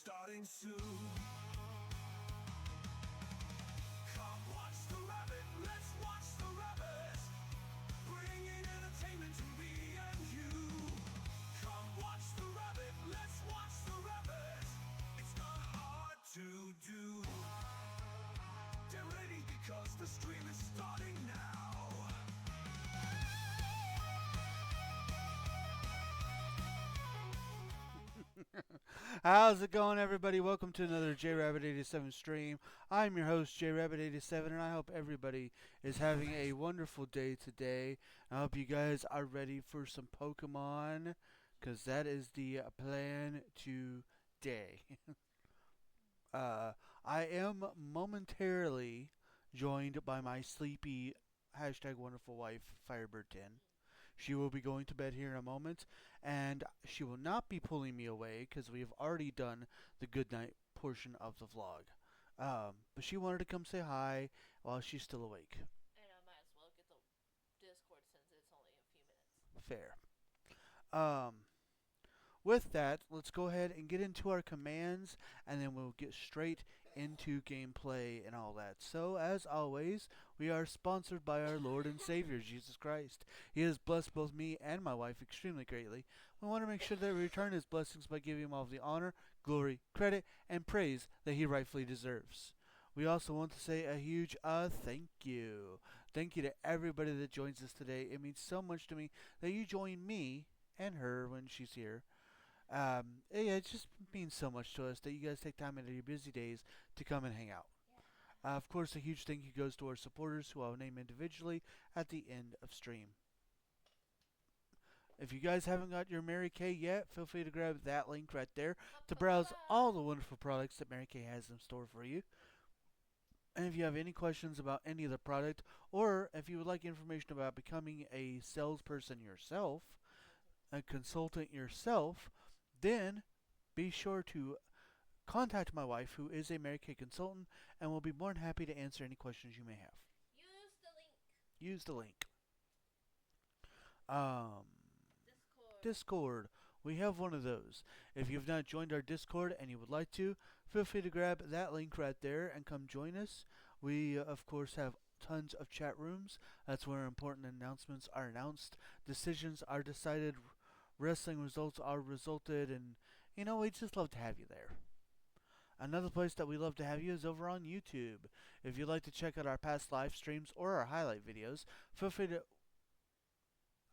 starting soon. Come watch the rabbit, let's watch the rabbit, bringing entertainment to me and you. Come watch the rabbit, let's watch the rabbit, it's not hard to do. Get ready because the stream is starting now. How's it going, everybody? Welcome to another JRabbit87 stream. I'm your host, JRabbit87, and I hope everybody is having a wonderful day today. I hope you guys are ready for some Pokemon, because that is the plan today. I am momentarily joined by my sleepy #wonderful wife, Firebird10. She will be going to bed here in a moment, and she will not be pulling me away because we have already done the good night portion of the vlog. But she wanted to come say hi while she's still awake. And I might as well get the Discord since it's only a few minutes. Fair. Um, With that, let's go ahead and get into our commands, and then we'll get straight into gameplay and all that. So, as always, we are sponsored by our Lord and Savior, Jesus Christ. He has blessed both me and my wife extremely greatly. We want to make sure that we return His blessings by giving Him all of the honor, glory, credit, and praise that He rightfully deserves. We also want to say a huge thank you. Thank you to everybody that joins us today. It means so much to me that you join me and her when she's here. Yeah, it just means so much to us that you guys take time out of your busy days to come and hang out. Yeah. Of course, a huge thank you goes to our supporters, who I'll name individually at the end of stream. If you guys haven't got your Mary Kay yet, feel free to grab that link right there to browse all the wonderful products that Mary Kay has in store for you. And if you have any questions about any of the product, or if you would like information about becoming a salesperson yourself, a consultant yourself, then be sure to contact my wife, who is a Mary Kay consultant, and will be more than happy to answer any questions you may have. Use the link. Use the link. Discord. We have one of those. If you've not joined our Discord and you would like to, feel free to grab that link right there and come join us. We, of course, have tons of chat rooms. That's where important announcements are announced, decisions are decided, wrestling results are resulted, and, we just love to have you there. Another place that we love to have you is over on YouTube. If you'd like to check out our past live streams or our highlight videos, feel free to...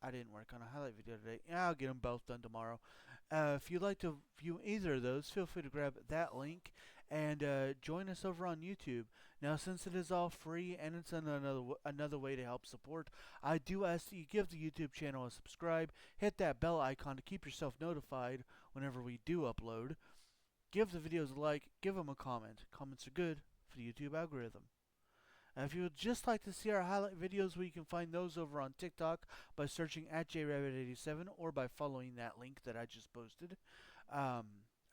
I didn't work on a highlight video today. I'll get them both done tomorrow. If you'd like to view either of those, feel free to grab that link and join us over on YouTube. Now, since it is all free and it's another way to help support, I do ask that you give the YouTube channel a subscribe, hit that bell icon to keep yourself notified whenever we do upload. Give the videos a like, give them a comment. Comments are good for the YouTube algorithm. If you would just like to see our highlight videos, you can find those over on TikTok by searching at JRabbit87 or by following that link that I just posted.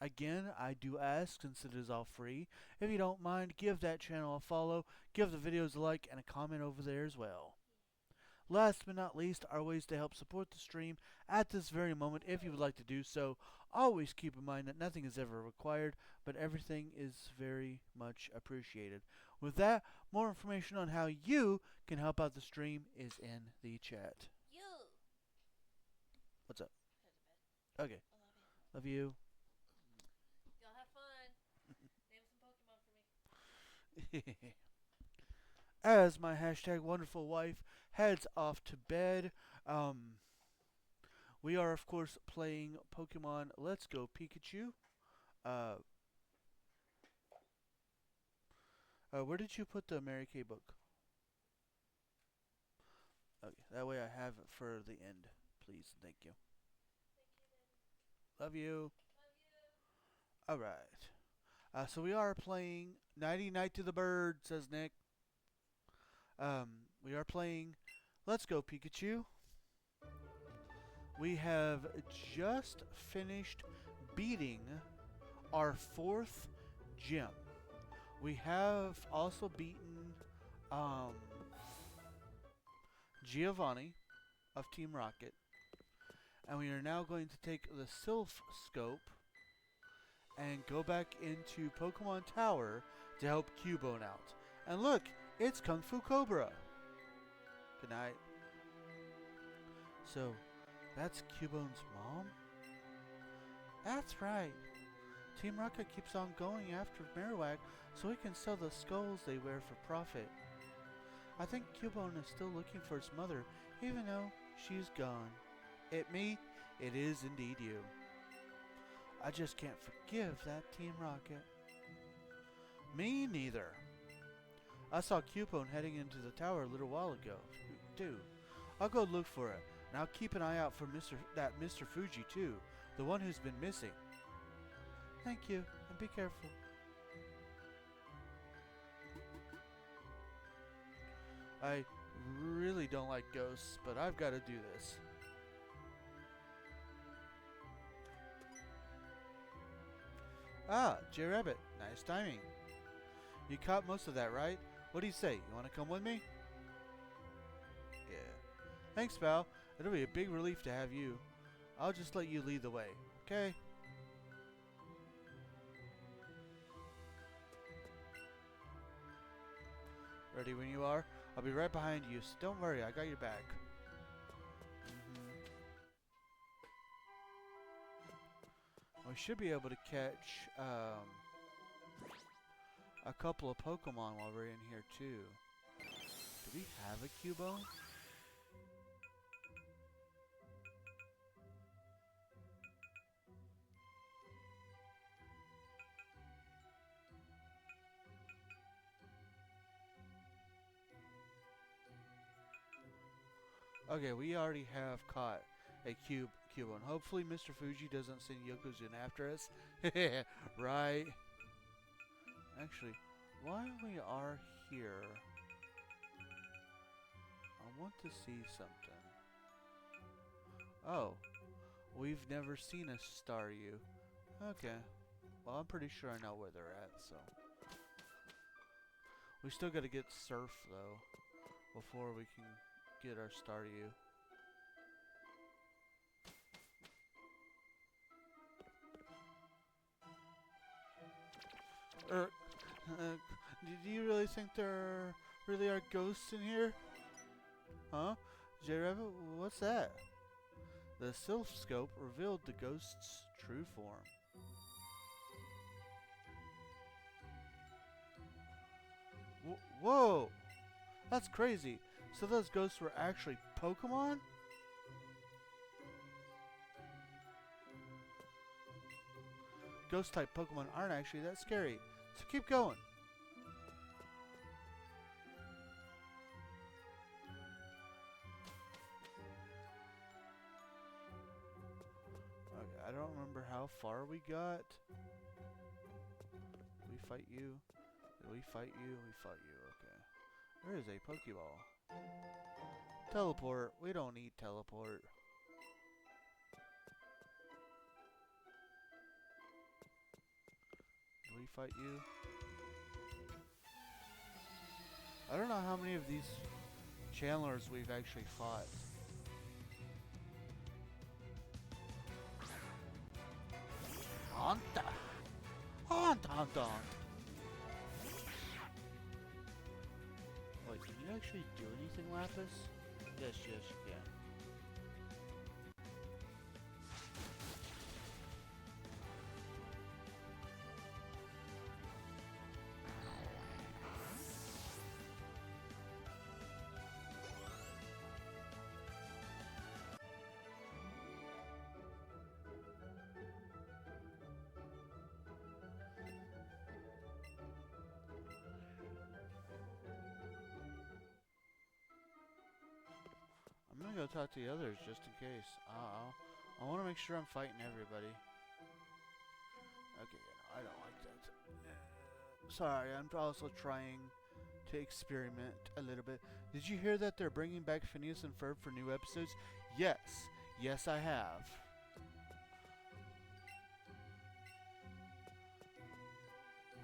Again, I do ask, since it is all free, if you don't mind, give that channel a follow, give the videos a like, and a comment over there as well. Last but not least, our ways to help support the stream at this very moment, if you would like to do so. Always keep in mind that nothing is ever required, but everything is very much appreciated. With that, more information on how you can help out the stream is in the chat. You. What's up? Head to bed. Okay. I love you. Love you. Y'all have fun. Name some Pokemon for me. As my #wonderful wife heads off to bed, we are, of course, playing Pokemon Let's Go Pikachu. Where did you put the Mary Kay book? Okay, that way I have it for the end, please. Thank you. Thank you, Daddy. Love you. Love you. Alright. So we are playing Nighty Night to the Bird, says Nick. We are playing Let's Go Pikachu. We have just finished beating our 4th gym. We have also beaten Giovanni of Team Rocket. And we are now going to take the Sylph Scope and go back into Pokemon Tower to help Cubone out. And look, it's Kung Fu Cobra. Good night. So, that's Cubone's mom? That's right. Team Rocket keeps on going after Marowak so he can sell the skulls they wear for profit. I think Cubone is still looking for his mother, even though she's gone. Me? It is indeed you. I just can't forgive that Team Rocket. Me neither. I saw Cubone heading into the tower a little while ago, too. I'll go look for it, and I'll keep an eye out for Mr. Fuji, too, the one who's been missing. Thank you, and be careful. I really don't like ghosts, but I've got to do this. Ah, J Rabbit, nice timing. You caught most of that, right? What do you say? You want to come with me? Yeah. Thanks, pal. It'll be a big relief to have you. I'll just let you lead the way, okay? Ready when you are? I'll be right behind you, so don't worry, I got your back. We should be able to catch a couple of Pokemon while we're in here too. Do we have a Cubone? Okay, we already have caught a Cubone. Hopefully Mr. Fuji doesn't send Yokozuna after us. Right. Actually, while we are here, I want to see something. Oh, we've never seen a Staryu. Okay. Well, I'm pretty sure I know where they're at, so. We still gotta get Surf, though, before we can get our Staryu. Do you really think there really are ghosts in here? Huh? J-Rabbit, what's that? The Sylph Scope revealed the ghost's true form. Whoa! That's crazy. So those ghosts were actually Pokemon? Ghost-type Pokemon aren't actually that scary. So keep going. Okay, I don't remember how far we got. Did we fight you? Did we fight you? We fought you. Okay. There is a Pokeball. Teleport. We don't need teleport. Did we fight you? I don't know how many of these Chandlers we've actually fought. Haunt! Haunt! Haunt! Haunt! Wait, can you actually do anything, Lapis? Yes, you can. I'm gonna go talk to the others just in case. I want to make sure I'm fighting everybody. Okay, I don't like that. Sorry, I'm also trying to experiment a little bit. Did you hear that they're bringing back Phineas and Ferb for new episodes? Yes. Yes, I have.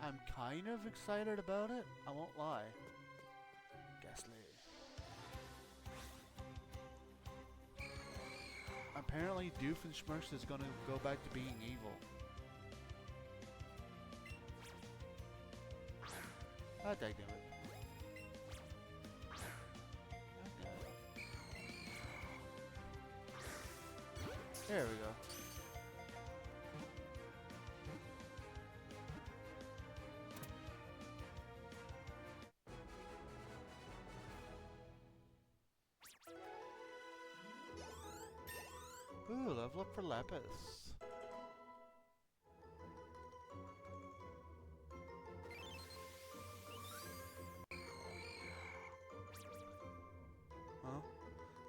I'm kind of excited about it. I won't lie. Ghastly. Apparently, Doofenshmirtz is going to go back to being evil. Ah, dang it. There we go. Ooh, level up for Lapis. Huh?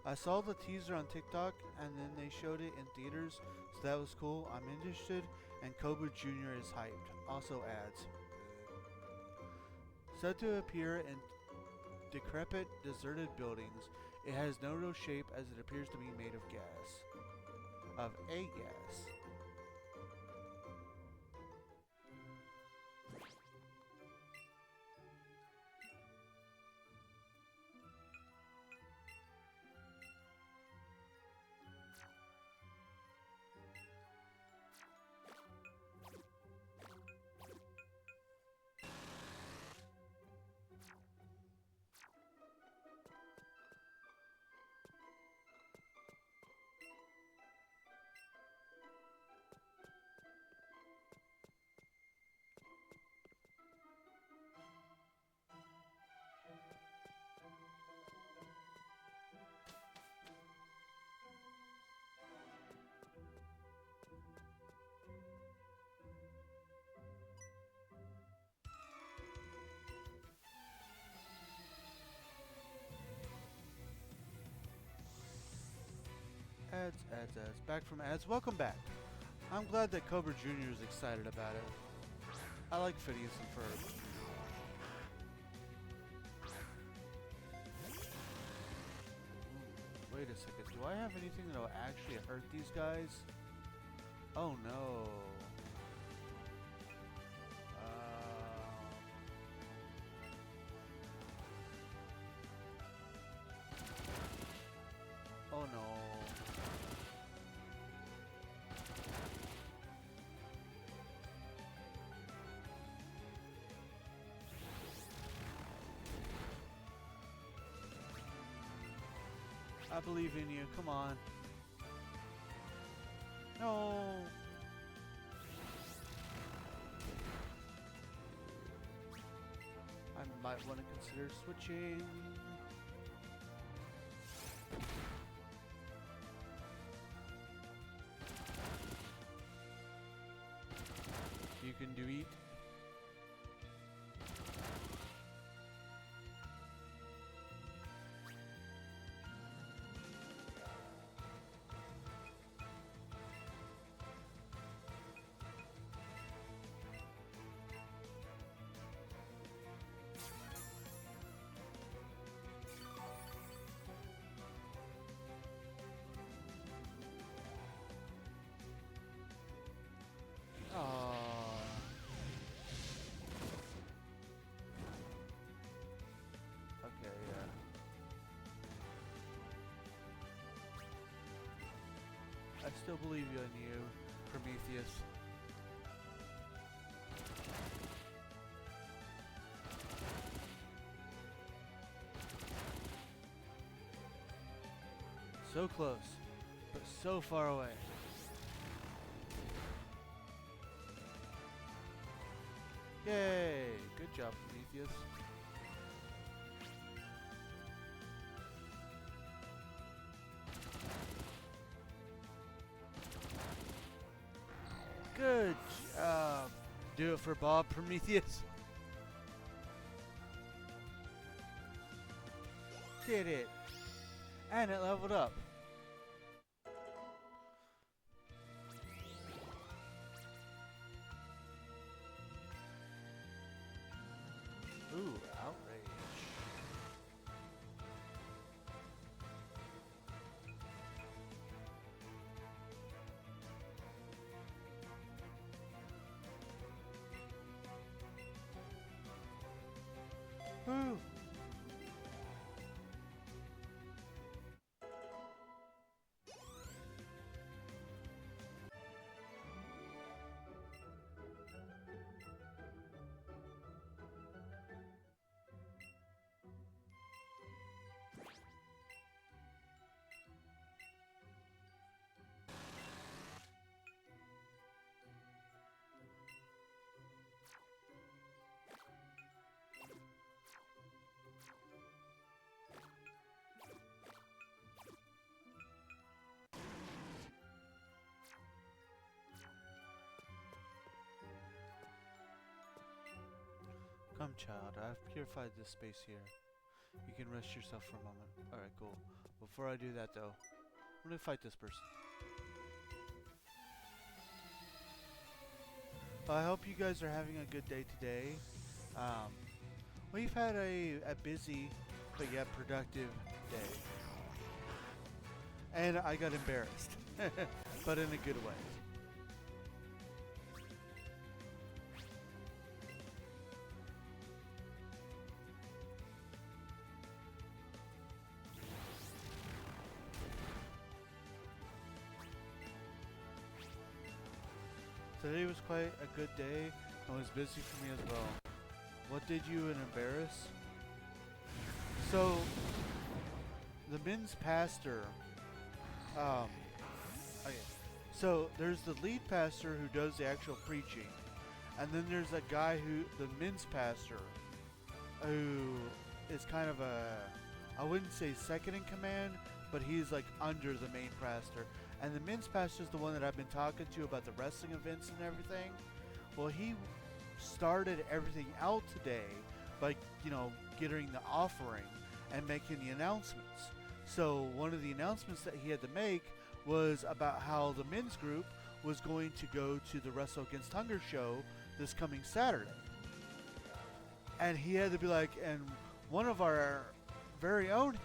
I saw the teaser on TikTok and then they showed it in theaters, so that was cool. I'm interested, and Cobra Jr. is hyped. Also ads. Said to appear in decrepit, deserted buildings, it has no real shape as it appears to be made of gas. Of a gas. Ads. Back from ads. Welcome back. I'm glad that Cobra Jr. is excited about it. I like Phineas and Ferb. Wait a second. Do I have anything that will actually hurt these guys? Oh no. Oh no. I believe in you. Come on. No. I might want to consider switching. You can do it. Okay, yeah. I still believe in you, Prometheus. So close, but so far away. Yay! Good job, Prometheus. Good job. Do it for Bob, Prometheus. Did it. And it leveled up. Ooh, outrage. Ooh. Come, child, I have purified this space here. You can rest yourself for a moment. Alright, cool. Before I do that, though, I'm gonna fight this person. I hope you guys are having a good day today. We've had a busy but yet productive day. And I got embarrassed, but in a good way. Today was quite a good day and was busy for me as well. What did you embarrass? So, the men's pastor, okay. So there's the lead pastor who does the actual preaching, and then there's a guy the men's pastor, who is kind of I wouldn't say second in command, but he's like under the main pastor. And the men's pastor is the one that I've been talking to about the wrestling events and everything. Well, he started everything out today by, getting the offering and making the announcements. So one of the announcements that he had to make was about how the men's group was going to go to the Wrestle Against Hunger show this coming Saturday. And he had to be like, and one of our very own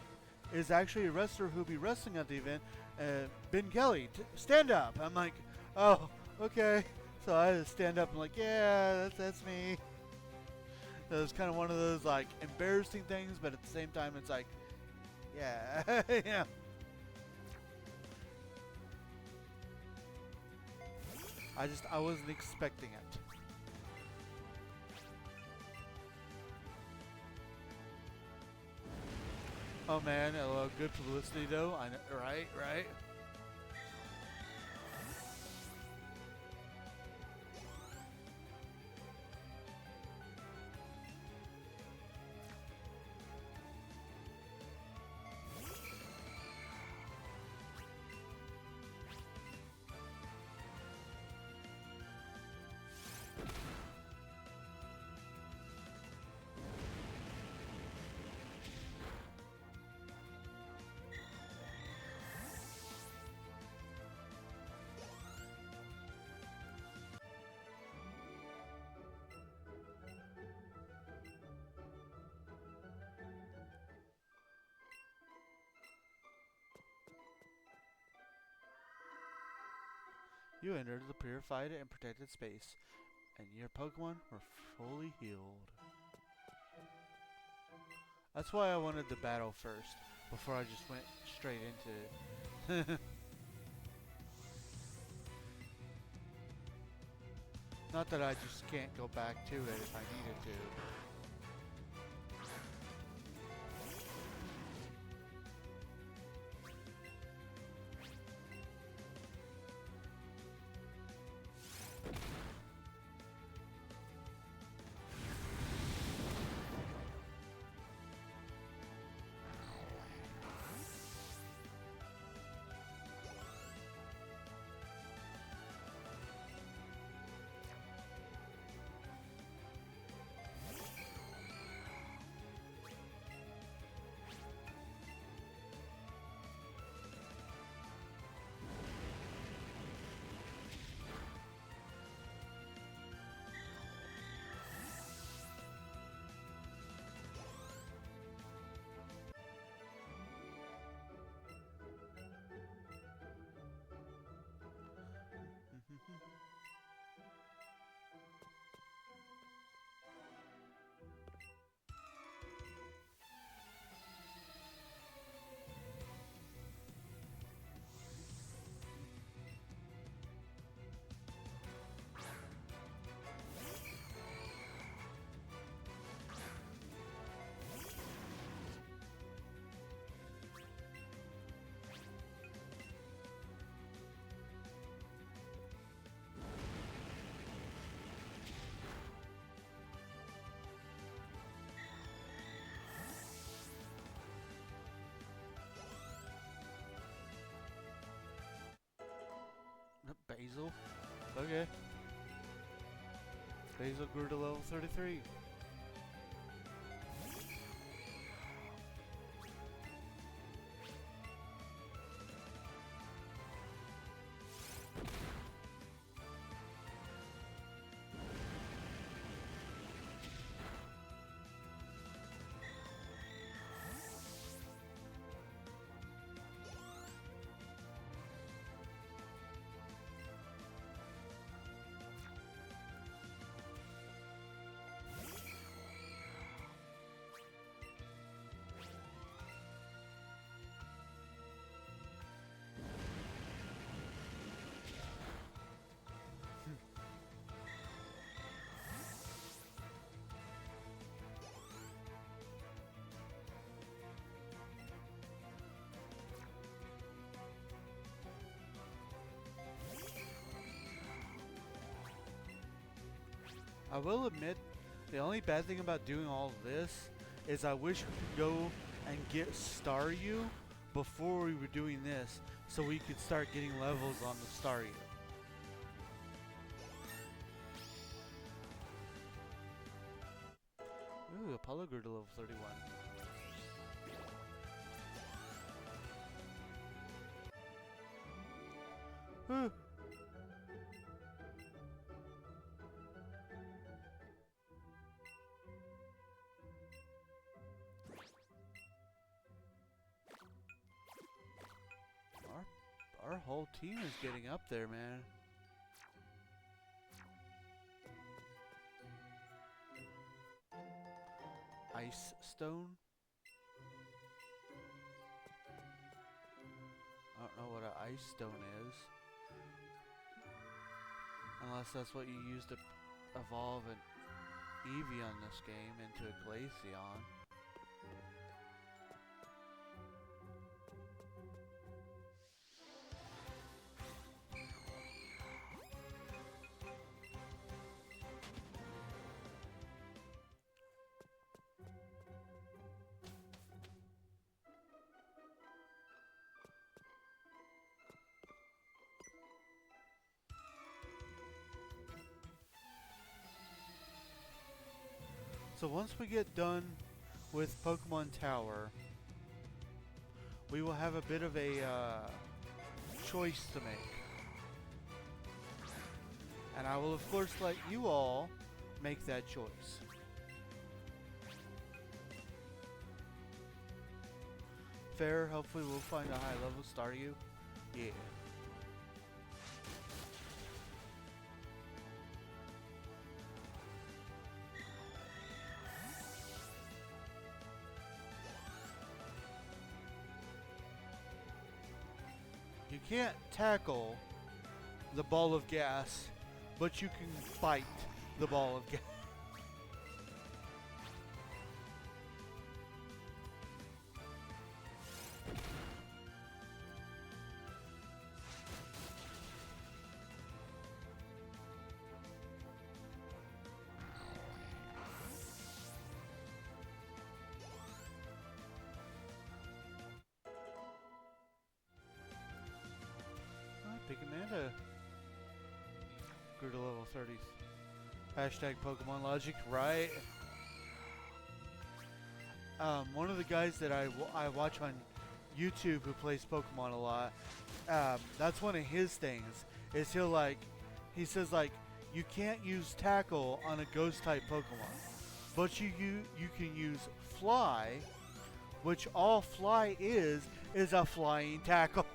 is actually a wrestler who'll be wrestling at the event, Ben Kelly, stand up. I'm like, oh, okay. So I had to stand up and like, yeah, that's me. It was kind of one of those like embarrassing things, but at the same time, it's like, yeah, yeah. I wasn't expecting it. Oh man, good publicity though. I know, right. You entered the purified and protected space, and your Pokemon were fully healed. That's why I wanted the battle first, before I just went straight into it. Not that I just can't go back to it if I needed to. Basil? Okay. Basil grew to level 33. will admit, the only bad thing about doing all of this is I wish we could go and get Staryu before we were doing this, so we could start getting levels on the Staryu. Ooh, Apollo grew to level 31. Ooh. Our whole team is getting up there, man. Ice Stone? I don't know what an Ice Stone is. Unless that's what you use to evolve an Eevee on this game into a Glaceon. So once we get done with Pokemon Tower, we will have a bit of a choice to make. And I will of course let you all make that choice. Fair, hopefully we'll find a high level Staryu. Yeah. You can't tackle the ball of gas, but you can fight the ball of gas. Big Amanda grew to level 30. Hashtag Pokemon Logic, right? One of the guys that I watch on YouTube who plays Pokemon a lot, that's one of his things, is he says like, you can't use Tackle on a Ghost type Pokemon, but you can use Fly, which all Fly is a flying tackle.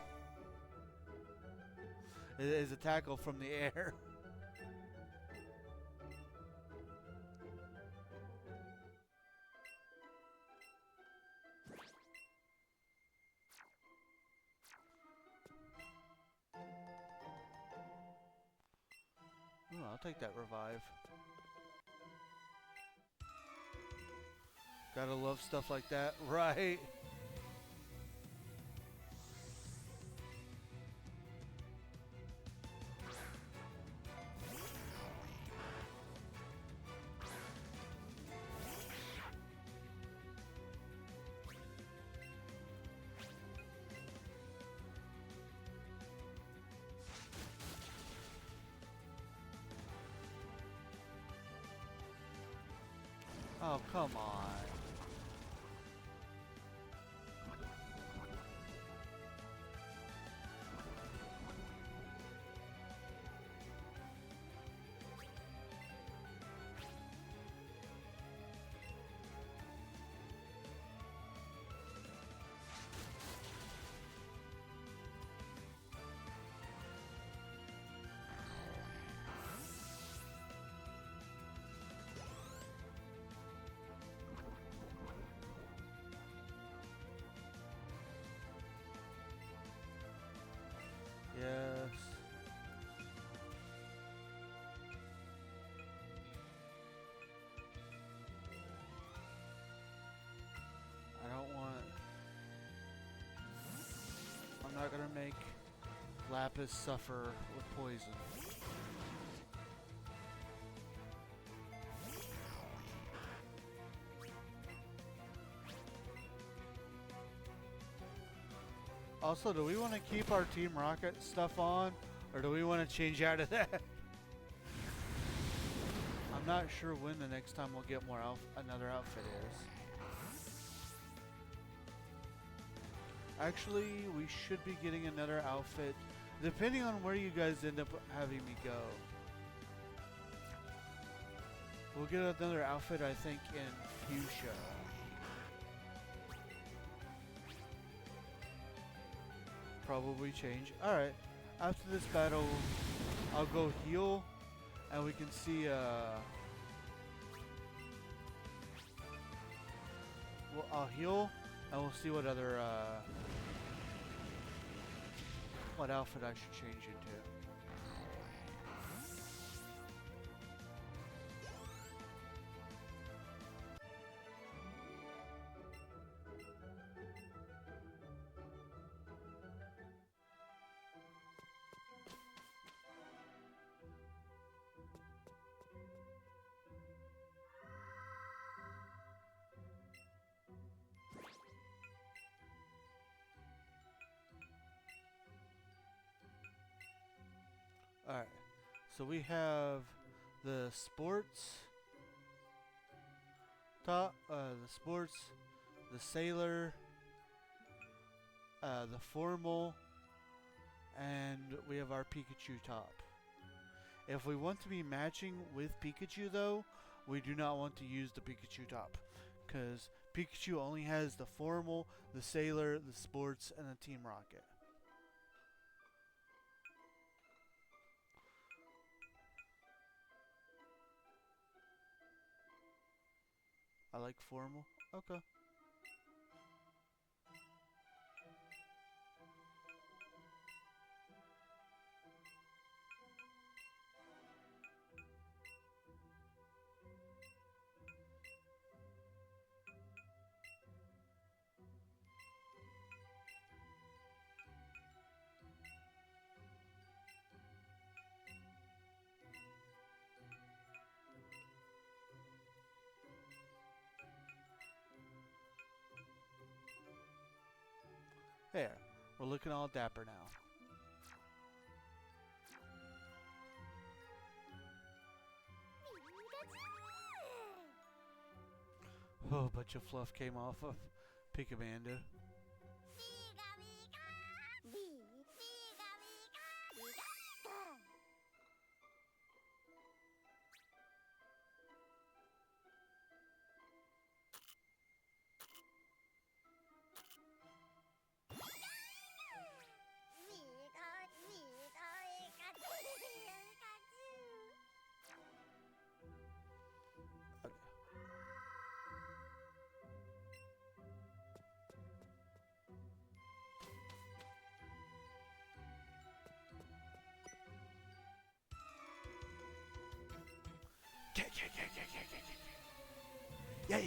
It is a tackle from the air. Ooh, I'll take that revive. Gotta love stuff like that, right? Oh, come on. Yes. I don't want... I'm not gonna make Lapis suffer with poison. Also, do we want to keep our Team Rocket stuff on, or do we want to change out of that? I'm not sure when the next time we'll get more another outfit is. Actually, we should be getting another outfit, depending on where you guys end up having me go. We'll get another outfit, I think, in Fuchsia. Probably change. Alright, after this battle, I'll go heal, and we can see, well, I'll heal, and we'll see what other, what outfit I should change into. Alright, so we have the sports top, the sailor, the formal, and we have our Pikachu top. If we want to be matching with Pikachu though, we do not want to use the Pikachu top, because Pikachu only has the formal, the sailor, the sports, and the Team Rocket. I like formal. Okay. There. We're looking all dapper now. Oh, a bunch of fluff came off of Pickamanda. Yeah.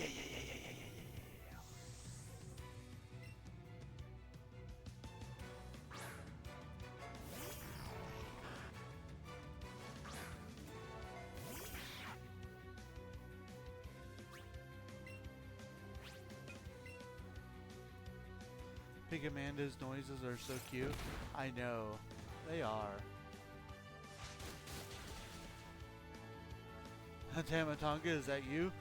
Pigamanda's noises are so cute. I know. They are. Tamatonga, is that you?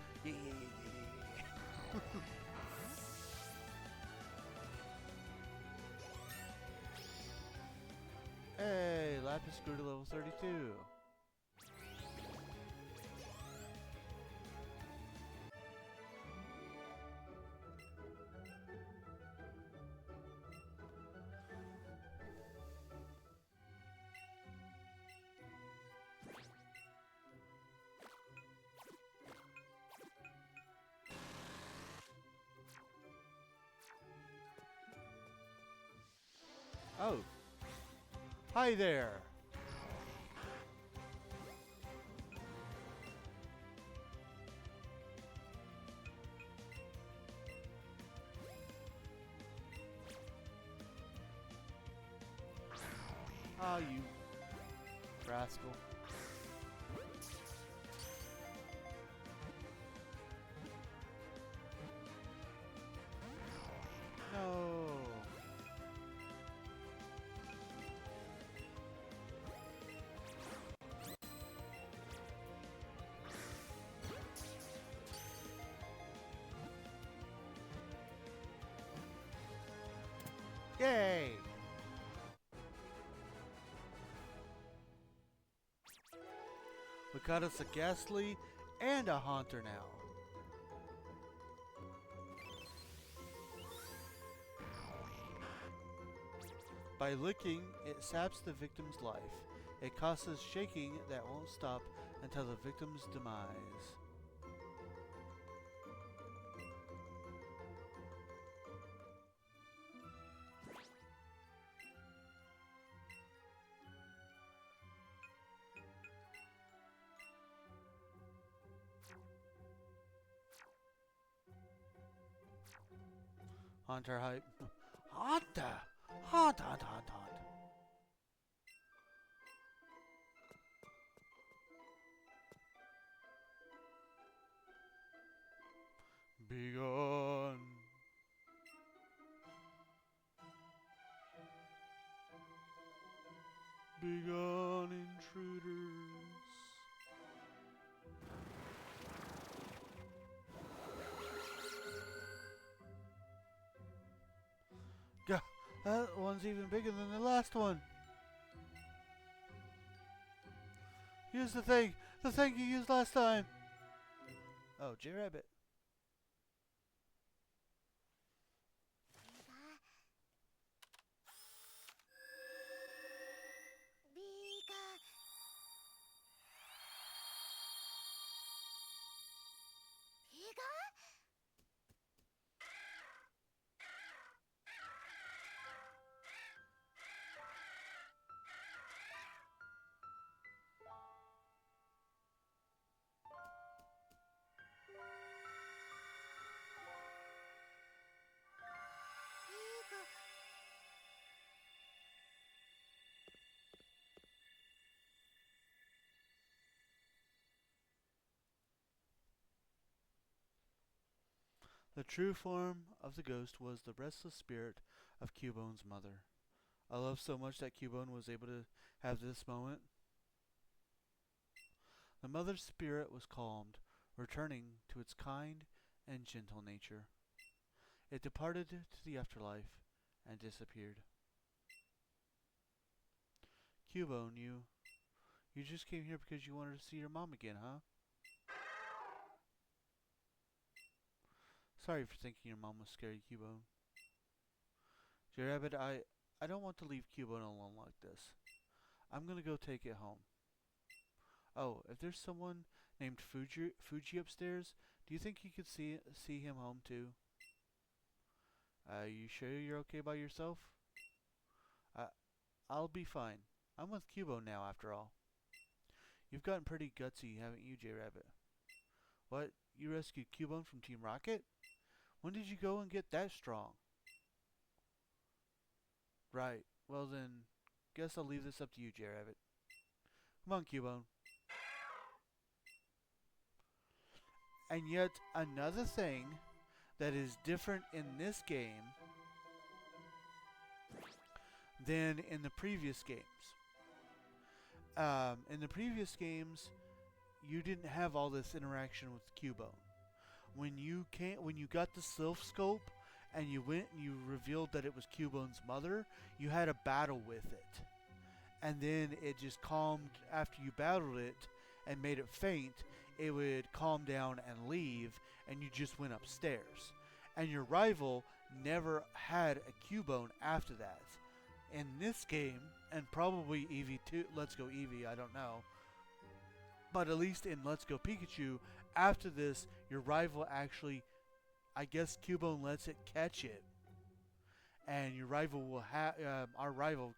Hey, Lapis grew to level 32. Oh. Hi there. Oh, you rascal. No. We got us a ghastly and a haunter now. By licking, it saps the victim's life. It causes shaking that won't stop until the victim's demise. Haunter hype. Haunter! Haunt, haunt, haunt, haunt. Be gone. Be gone, intruders. Gah, that one's even bigger than the last one. Use the thing you used last time. Oh, J-Rabbit. The true form of the ghost was the restless spirit of Cubone's mother. I love so much that Cubone was able to have this moment. The mother's spirit was calmed, returning to its kind and gentle nature. It departed to the afterlife and disappeared. Cubone, you just came here because you wanted to see your mom again, huh? Sorry for thinking your mom was scary, Cubone. J-Rabbit, I don't want to leave Cubone alone like this. I'm gonna go take it home. Oh, if there's someone named Fuji upstairs, do you think you could see him home too? You sure you're okay by yourself? I I'll be fine. I'm with Cubone now, after all. You've gotten pretty gutsy, haven't you, J-Rabbit? What? You rescued Cubone from Team Rocket? When did you go and get that strong? Right. Well then, guess I'll leave this up to you, J-Rabbit. Come on, Cubone. And yet another thing that is different in this game than in the previous games. In the previous games, you didn't have all this interaction with Cubone. When you got the Sylph Scope and you went and you revealed that it was Cubone's mother, you had a battle with it. And then it just calmed after you battled it and made it faint. It would calm down and leave, and you just went upstairs. And your rival never had a Cubone after that. In this game, and probably Eevee 2, Let's Go Eevee, I don't know. But at least in Let's Go Pikachu, after this, your rival actually, I guess Cubone lets it catch it. And your rival will have, our rival,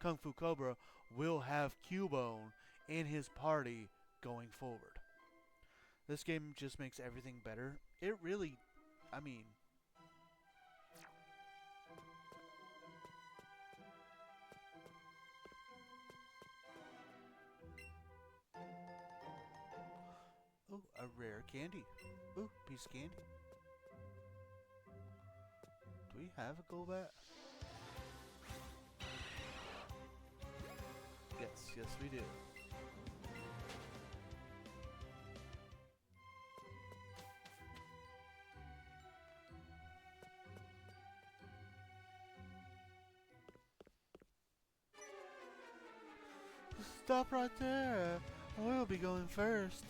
Kung Fu Cobra, will have Cubone in his party going forward. This game just makes everything better. It really, I mean... Oh, a rare candy. Ooh, piece of candy. Do we have a Golbat? Yes, we do. Stop right there. We'll be going first.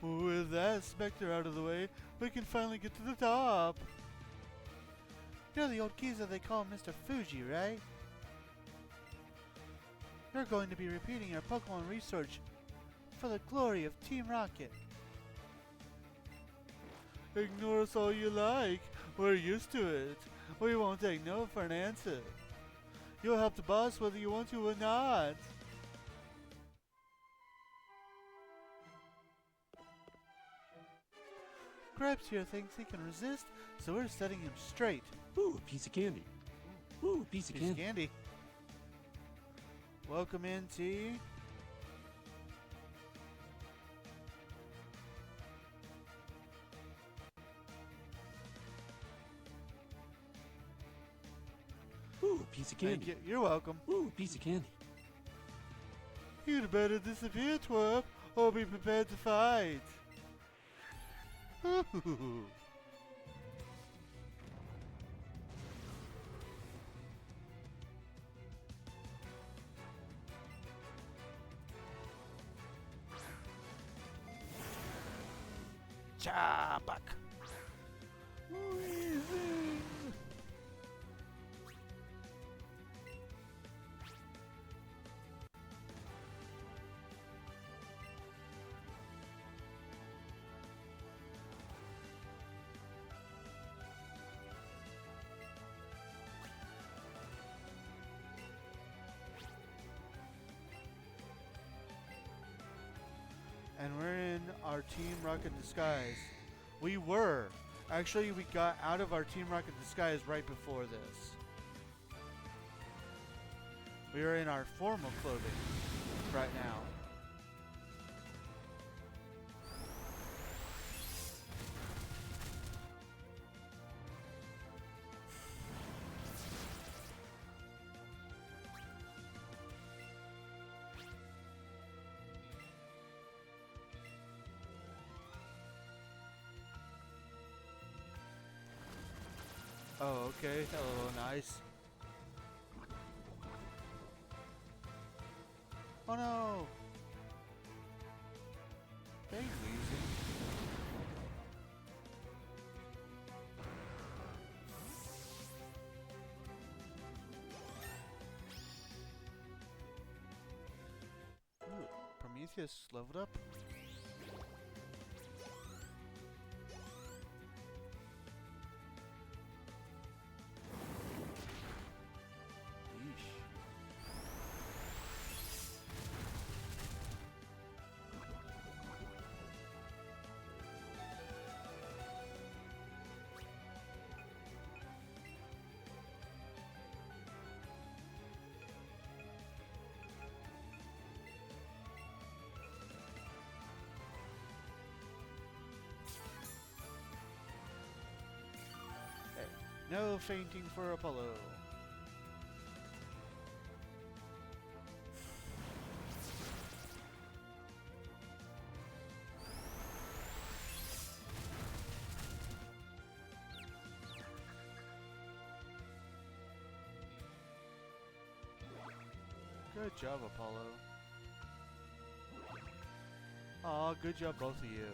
With that specter out of the way, we can finally get to the top. You're the old geezer they call Mr. Fuji, right? You're going to be repeating your Pokemon research for the glory of Team Rocket. Ignore us all you like. We're used to it. We won't take no for an answer. You'll help the boss whether you want to or not. Grabs here thinks he can resist, so we're setting him straight. Ooh, a piece of candy. Ooh, a piece of Piece of candy. candy. Welcome in, T. Ooh, a piece of Thank candy. you. You're welcome. Ooh, a piece of candy. You'd better disappear, twerp, or be prepared to fight. Ooh. Chabak. And we're in our Team Rocket disguise. We were. Actually, we got out of our Team Rocket disguise right before this. We are in our formal clothing right now. Oh, okay. Hello, nice. Oh no! Hey, Weezy. Ooh, Prometheus leveled up. Yeesh. Hey, no fainting for Apollo. Good job, Apollo. Aw, good job, both of you.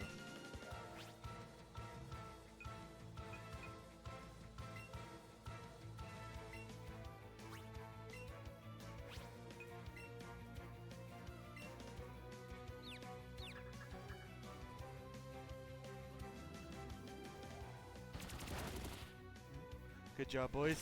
Good job, boys.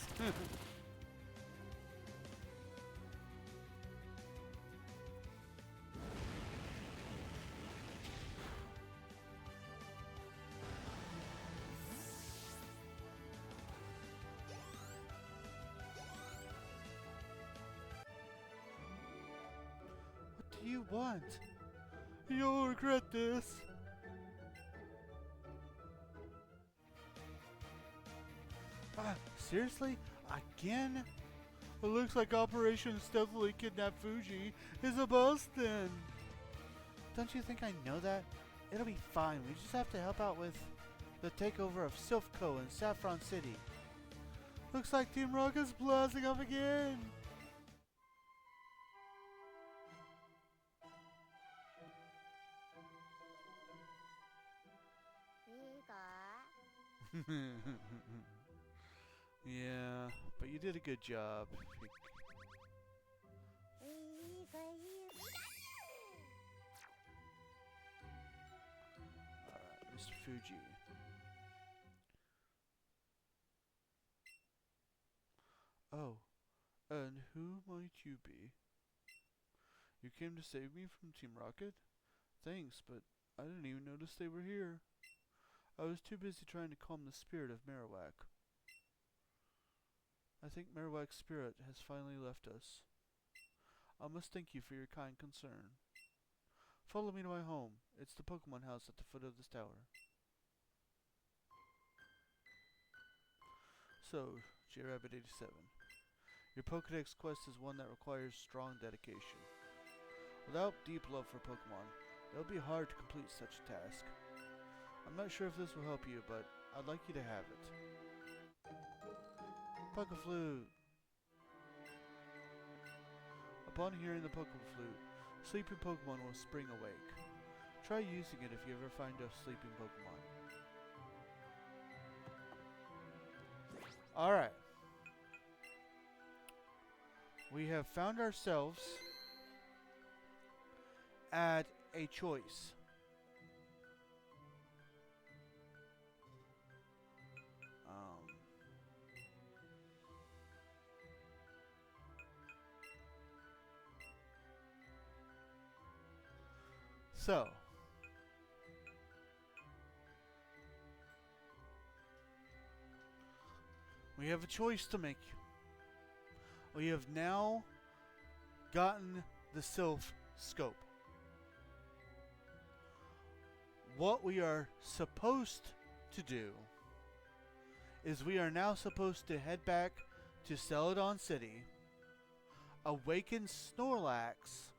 What do you want? You'll regret this. Seriously? Again? It looks like Operation Stealthily Kidnap Fuji is a bust then. Don't you think I know that? It'll be fine. We just have to help out with the takeover of Silphco in Saffron City. Looks like Team Rocket's blasting off again. Yeah, but you did a good job. Alright, Mr. Fuji. Oh, and who might you be? You came to save me from Team Rocket? Thanks, but I didn't even notice they were here. I was too busy trying to calm the spirit of Marowak. I think Marowak's spirit has finally left us. I must thank you for your kind concern. Follow me to my home. It's the Pokemon house at the foot of this tower. So, J-Rabbit87. Your Pokedex quest is one that requires strong dedication. Without deep love for Pokemon, it'll be hard to complete such a task. I'm not sure if this will help you, but I'd like you to have it. Pokeflute! Upon hearing the Pokeflute, sleeping Pokemon will spring awake. Try using it if you ever find a sleeping Pokemon. Alright. We have found ourselves at a choice. So, we have a choice to make. We have now gotten the Sylph Scope. What we are supposed to do is we are now supposed to head back to Celadon City, awaken Snorlax.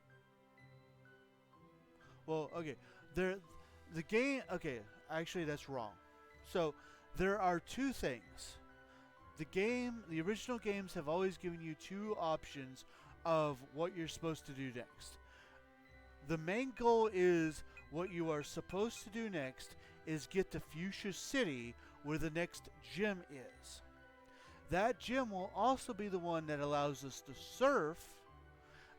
Well, okay, the game, okay, actually that's wrong. So, there are two things. The original games have always given you two options of what you're supposed to do next. The main goal is what you are supposed to do next is get to Fuchsia City where the next gym is. That gym will also be the one that allows us to surf,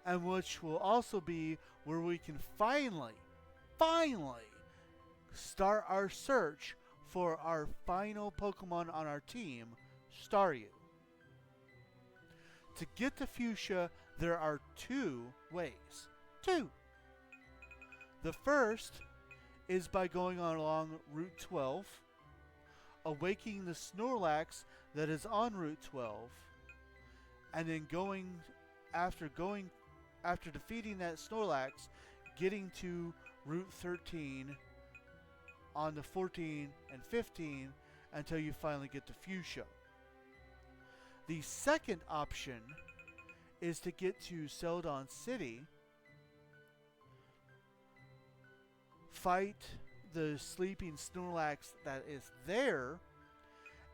and which will also be where we can finally start our search for our final Pokemon on our team, Staryu. To get to Fuchsia, there are two ways. Two! The first is by going on along Route 12, awakening the Snorlax that is on Route 12, and then after defeating that Snorlax, getting to Route 13 on the 14 and 15 until you finally get to Fuchsia. The second option is to get to Celadon City, fight the sleeping Snorlax that is there,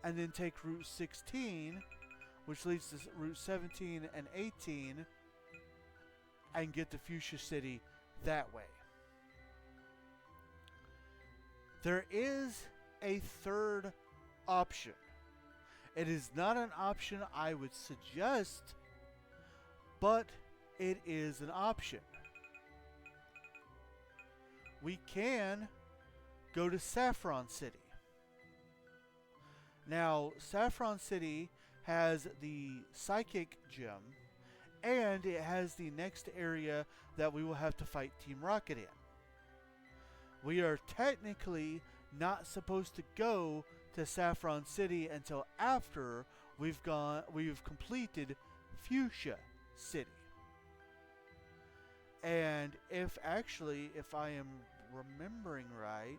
and then take Route 16, which leads to Route 17 and 18, and get to Fuchsia City that way. There is a third option. It is not an option I would suggest, but it is an option. We can go to Saffron City. Now, Saffron City has the Psychic Gym, and it has the next area that we will have to fight Team Rocket in. We are technically not supposed to go to Saffron City until after we've completed Fuchsia City. And if I am remembering right,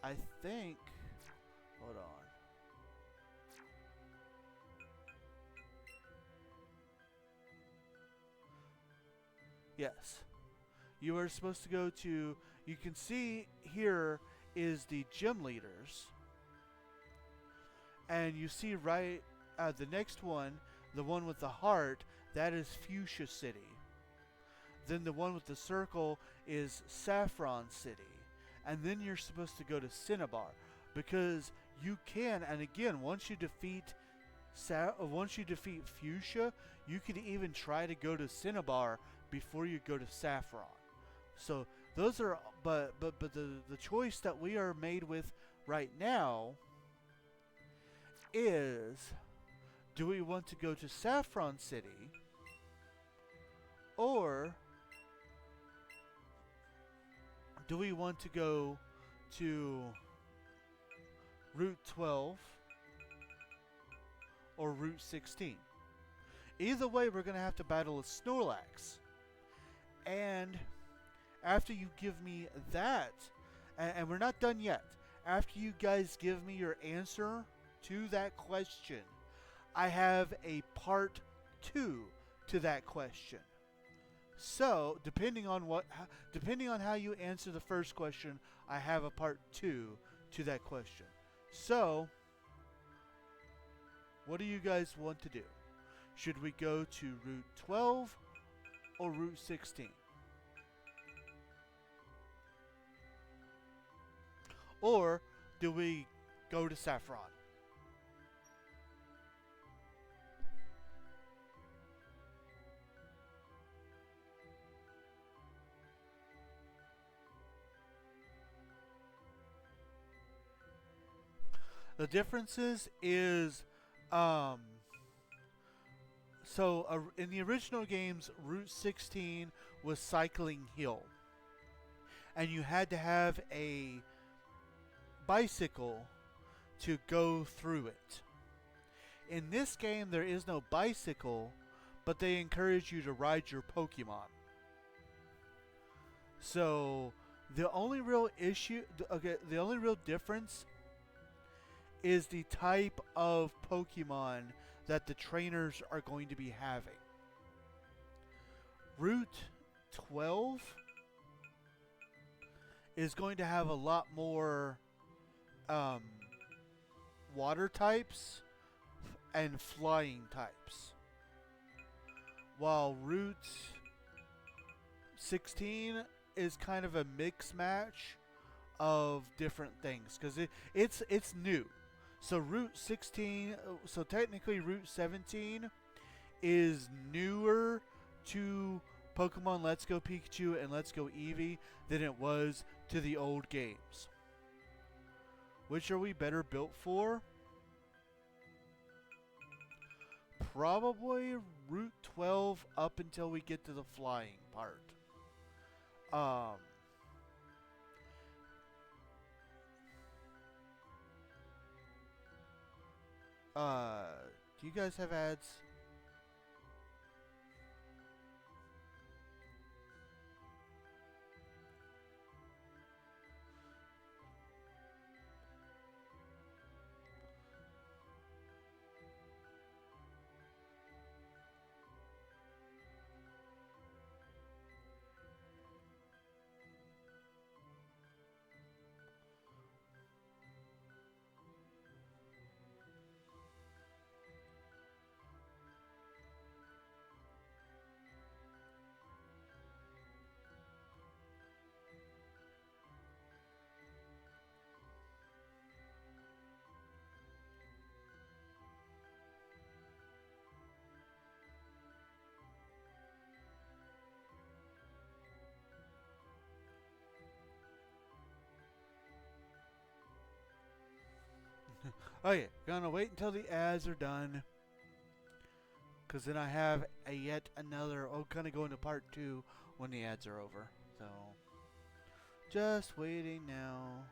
I think, hold on. Yes. You are supposed to go to, you can see here is the gym leaders. And you see right, the next one, the one with the heart, that is Fuchsia City. Then the one with the circle is Saffron City. and then you're supposed to go to Cinnabar, because you can. And again, once you defeat Fuchsia, you could even try to go to Cinnabar before you go to Saffron. So those are, but the choice that we are made with right now is, do we want to go to Saffron City, or do we want to go to Route 12 or Route 16? Either way, we're going to have to battle a Snorlax. And after you give me that, and we're not done yet, after you guys give me your answer to that question, I have a part 2 to that question. So, depending on how you answer the first question, I have a part 2 to that question. So, what do you guys want to do? Should we go to Route 12 or Route 16? Or do we go to Saffron? The differences is, in the original games, Route 16 was Cycling Hill, and you had to have a bicycle to go through it. In this game, there is no bicycle, but they encourage you to ride your Pokemon. So the only real difference is the type of Pokemon that the trainers are going to be having. Route 12 is going to have a lot more water types and flying types, while Route 16 is kind of a mix match of different things, because it's new. So technically Route 17 is newer to Pokemon Let's Go Pikachu and Let's Go Eevee than it was to the old games. Which are we better built for? Probably Route 12 up until we get to the flying part. Do you guys have ads? Okay, gonna wait until the ads are done, because then I have yet another. Gonna go into part 2 when the ads are over. So, just waiting now.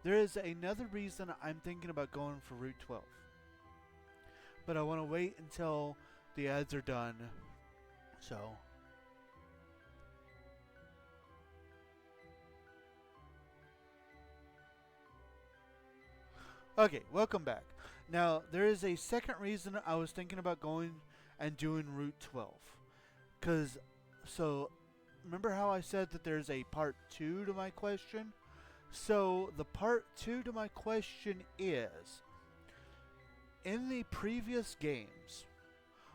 There is another reason I'm thinking about going for Route 12, but I want to wait until the ads are done. So. Okay, welcome back. Now, there is a second reason I was thinking about going and doing Route 12. Remember how I said that there's a part 2 to my question? So, the part 2 to my question is, in the previous games,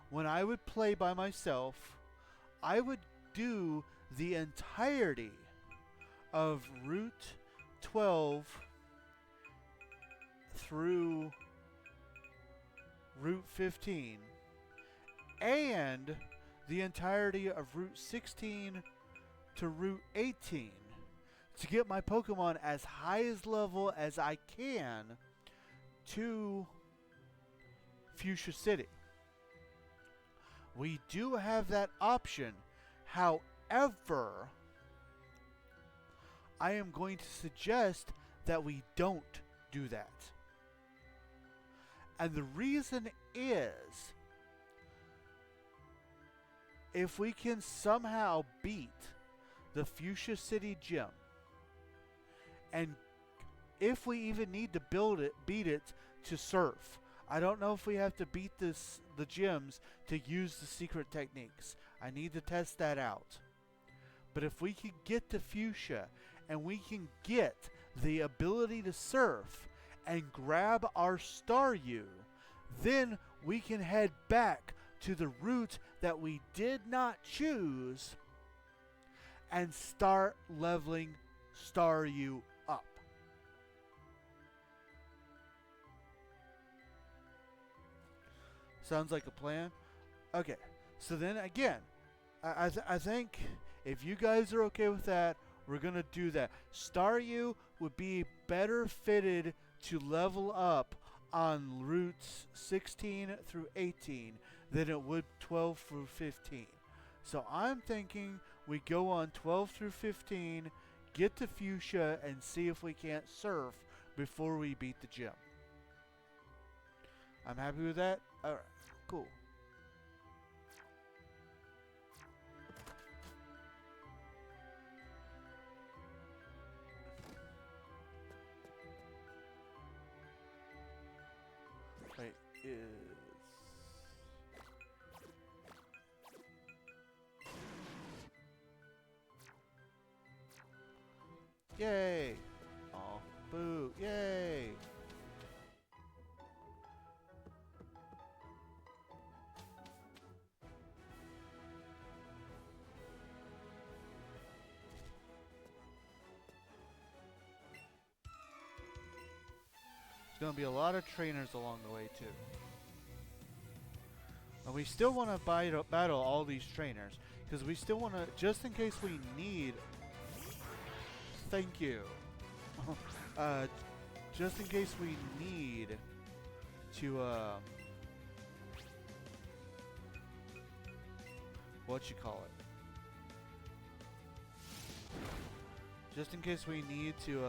when I would play by myself, I would do the entirety of Route 12 through Route 15 and the entirety of Route 16 to Route 18 to get my Pokemon as high as level as I can to Fuchsia City. We do have that option. However, I am going to suggest that we don't do that. And the reason is, if we can somehow beat the Fuchsia City gym, and if we even need to beat it to surf. I don't know if we have to beat the gyms to use the secret techniques. I need to test that out. But if we can get to Fuchsia and we can get the ability to surf and grab our Staryu, then we can head back to the route that we did not choose and start leveling Staryu up. Sounds like a plan? Okay, so then again, I think if you guys are okay with that, we're going to do that. Staryu would be better fitted to level up on routes 16 through 18 than it would 12 through 15. So I'm thinking we go on 12 through 15, get to Fuchsia, and see if we can't surf before we beat the gym. I'm happy with that? Alright, cool. Wait, is... Yay! Aw, boo, yay! There's gonna be a lot of trainers along the way too. And we still want to battle all these trainers, because we still want to, just in case we need... Thank you. Just in case we need to, what you call it? Just in case we need to,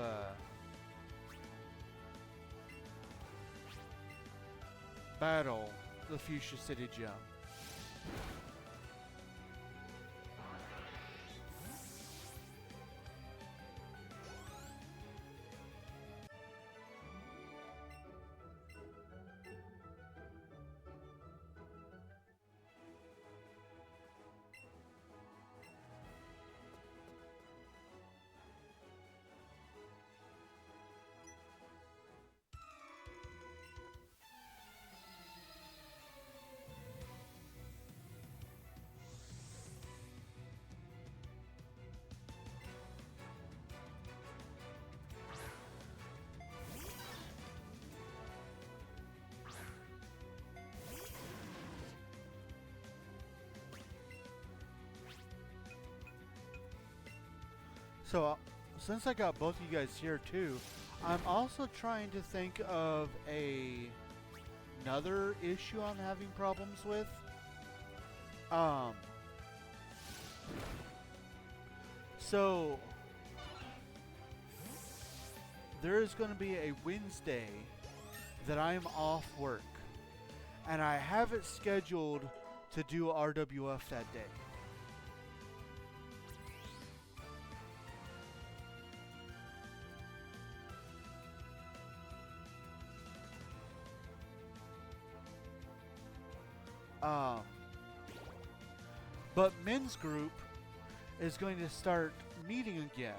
battle the Fuchsia City Gym. So, since I got both of you guys here too, I'm also trying to think of another issue I'm having problems with. So there is going to be a Wednesday that I'm off work, and I have it scheduled to do RWF that day. But men's group is going to start meeting again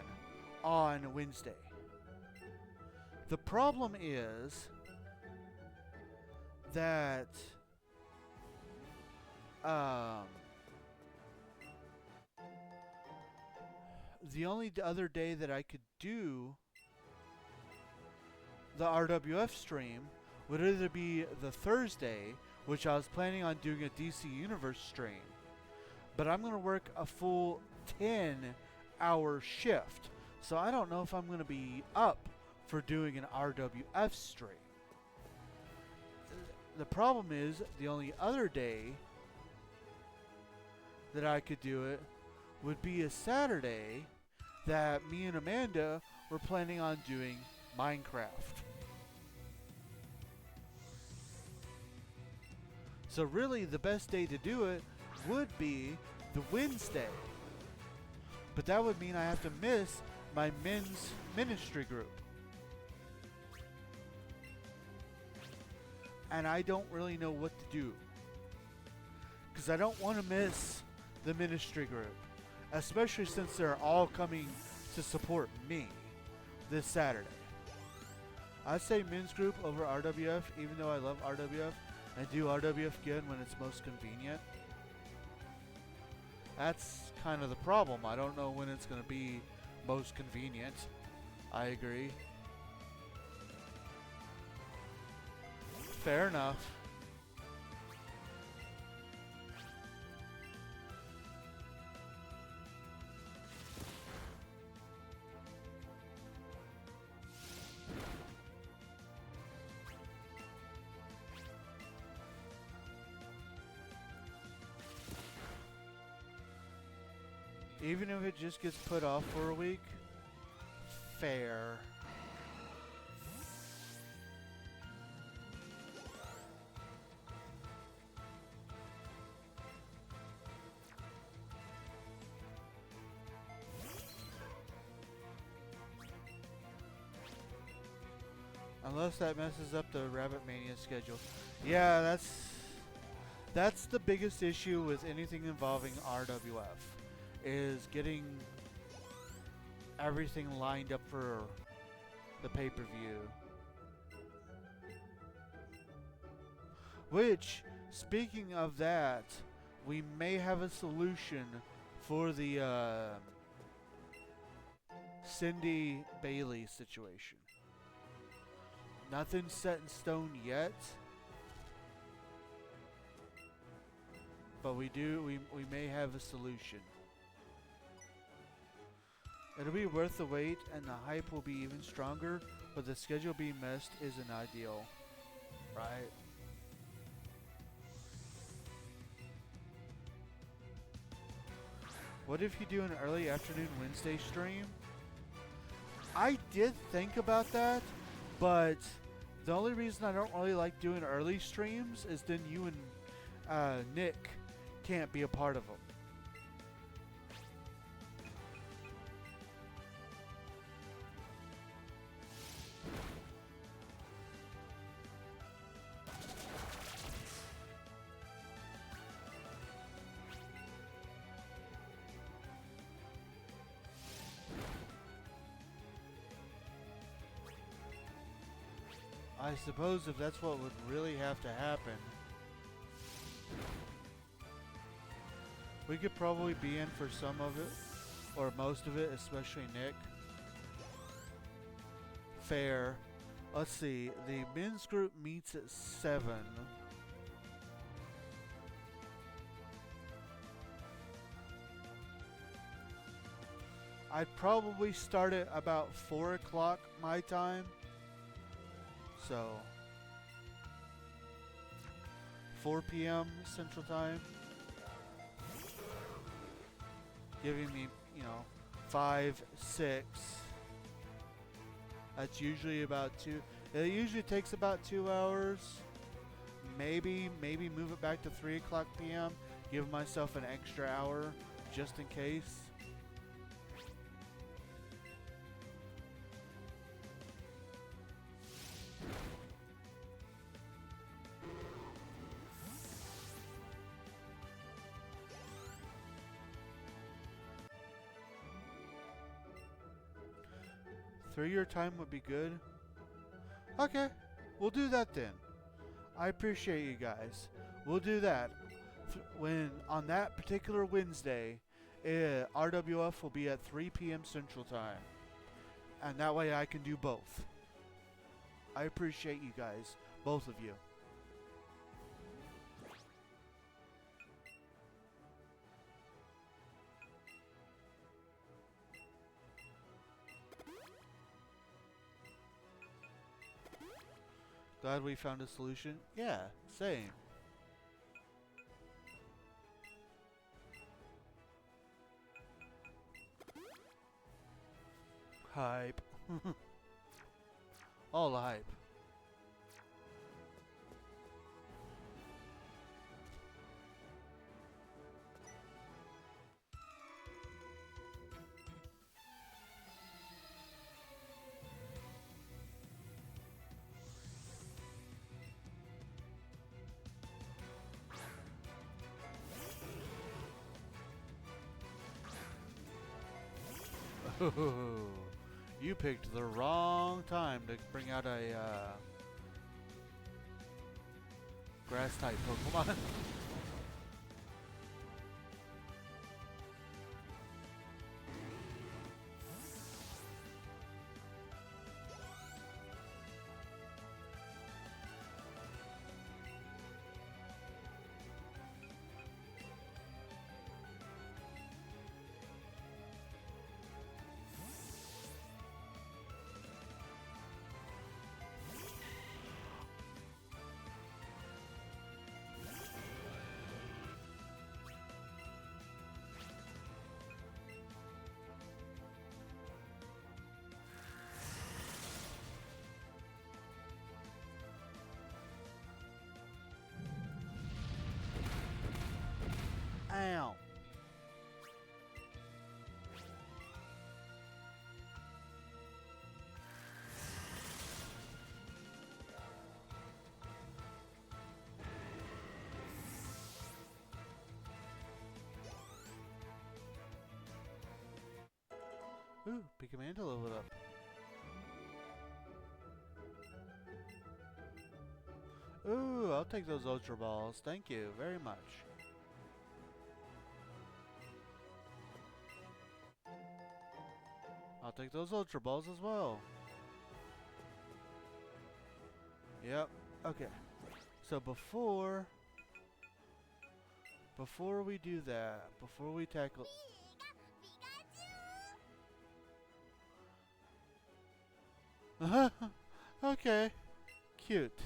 on Wednesday. The problem is that um, the only other day that I could do the RWF stream would either be the Thursday, which I was planning on doing a DC Universe stream, but I'm going to work a full 10-hour shift, so I don't know if I'm going to be up for doing an RWF stream. The problem is, the only other day that I could do it would be a Saturday that me and Amanda were planning on doing Minecraft. So really the best day to do it would be the Wednesday. But that would mean I have to miss my men's ministry group. And I don't really know what to do. Because I don't want to miss the ministry group. Especially since they're all coming to support me this Saturday. I say men's group over RWF, even though I love RWF. And do RWF again when it's most convenient. That's kind of the problem. I don't know when it's going to be most convenient. I agree. Fair enough. Even if it just gets put off for a week, fair. Unless that messes up the Rabbit Mania schedule. Yeah, that's the biggest issue with anything involving RWF. Is getting everything lined up for the pay-per-view. Which, speaking of that, we may have a solution for the Cindy Bailey situation. Nothing's set in stone yet. But we may have a solution. It'll be worth the wait, and the hype will be even stronger, but the schedule being missed isn't ideal. Right? What if you do an early afternoon Wednesday stream? I did think about that, but the only reason I don't really like doing early streams is then you and Nick can't be a part of them. I suppose if that's what would really have to happen, we could probably be in for some of it, or most of it, especially Nick. Fair. Let's see, the men's group meets at 7. I'd probably start at about 4 o'clock my time. So, 4 p.m. Central Time. Giving me, 5, 6. That's usually about 2. It usually takes about 2 hours. Maybe move it back to 3 o'clock p.m. Give myself an extra hour just in case. Three-year time would be good. Okay, we'll do that then. I appreciate you guys. We'll do that when on that particular Wednesday. RWF will be at 3 p.m. Central Time, and that way I can do both. I appreciate you guys, both of you. Glad we found a solution. Yeah, same. Hype. All the hype. You picked the wrong time to bring out a grass type Pokemon. Ow. Ooh, Pikachu leveled up. Ooh, I'll take those Ultra Balls. Thank you very much. I'll take those Ultra Balls as well. Yep. Okay. So before we do that, before we tackle... Okay. Cute.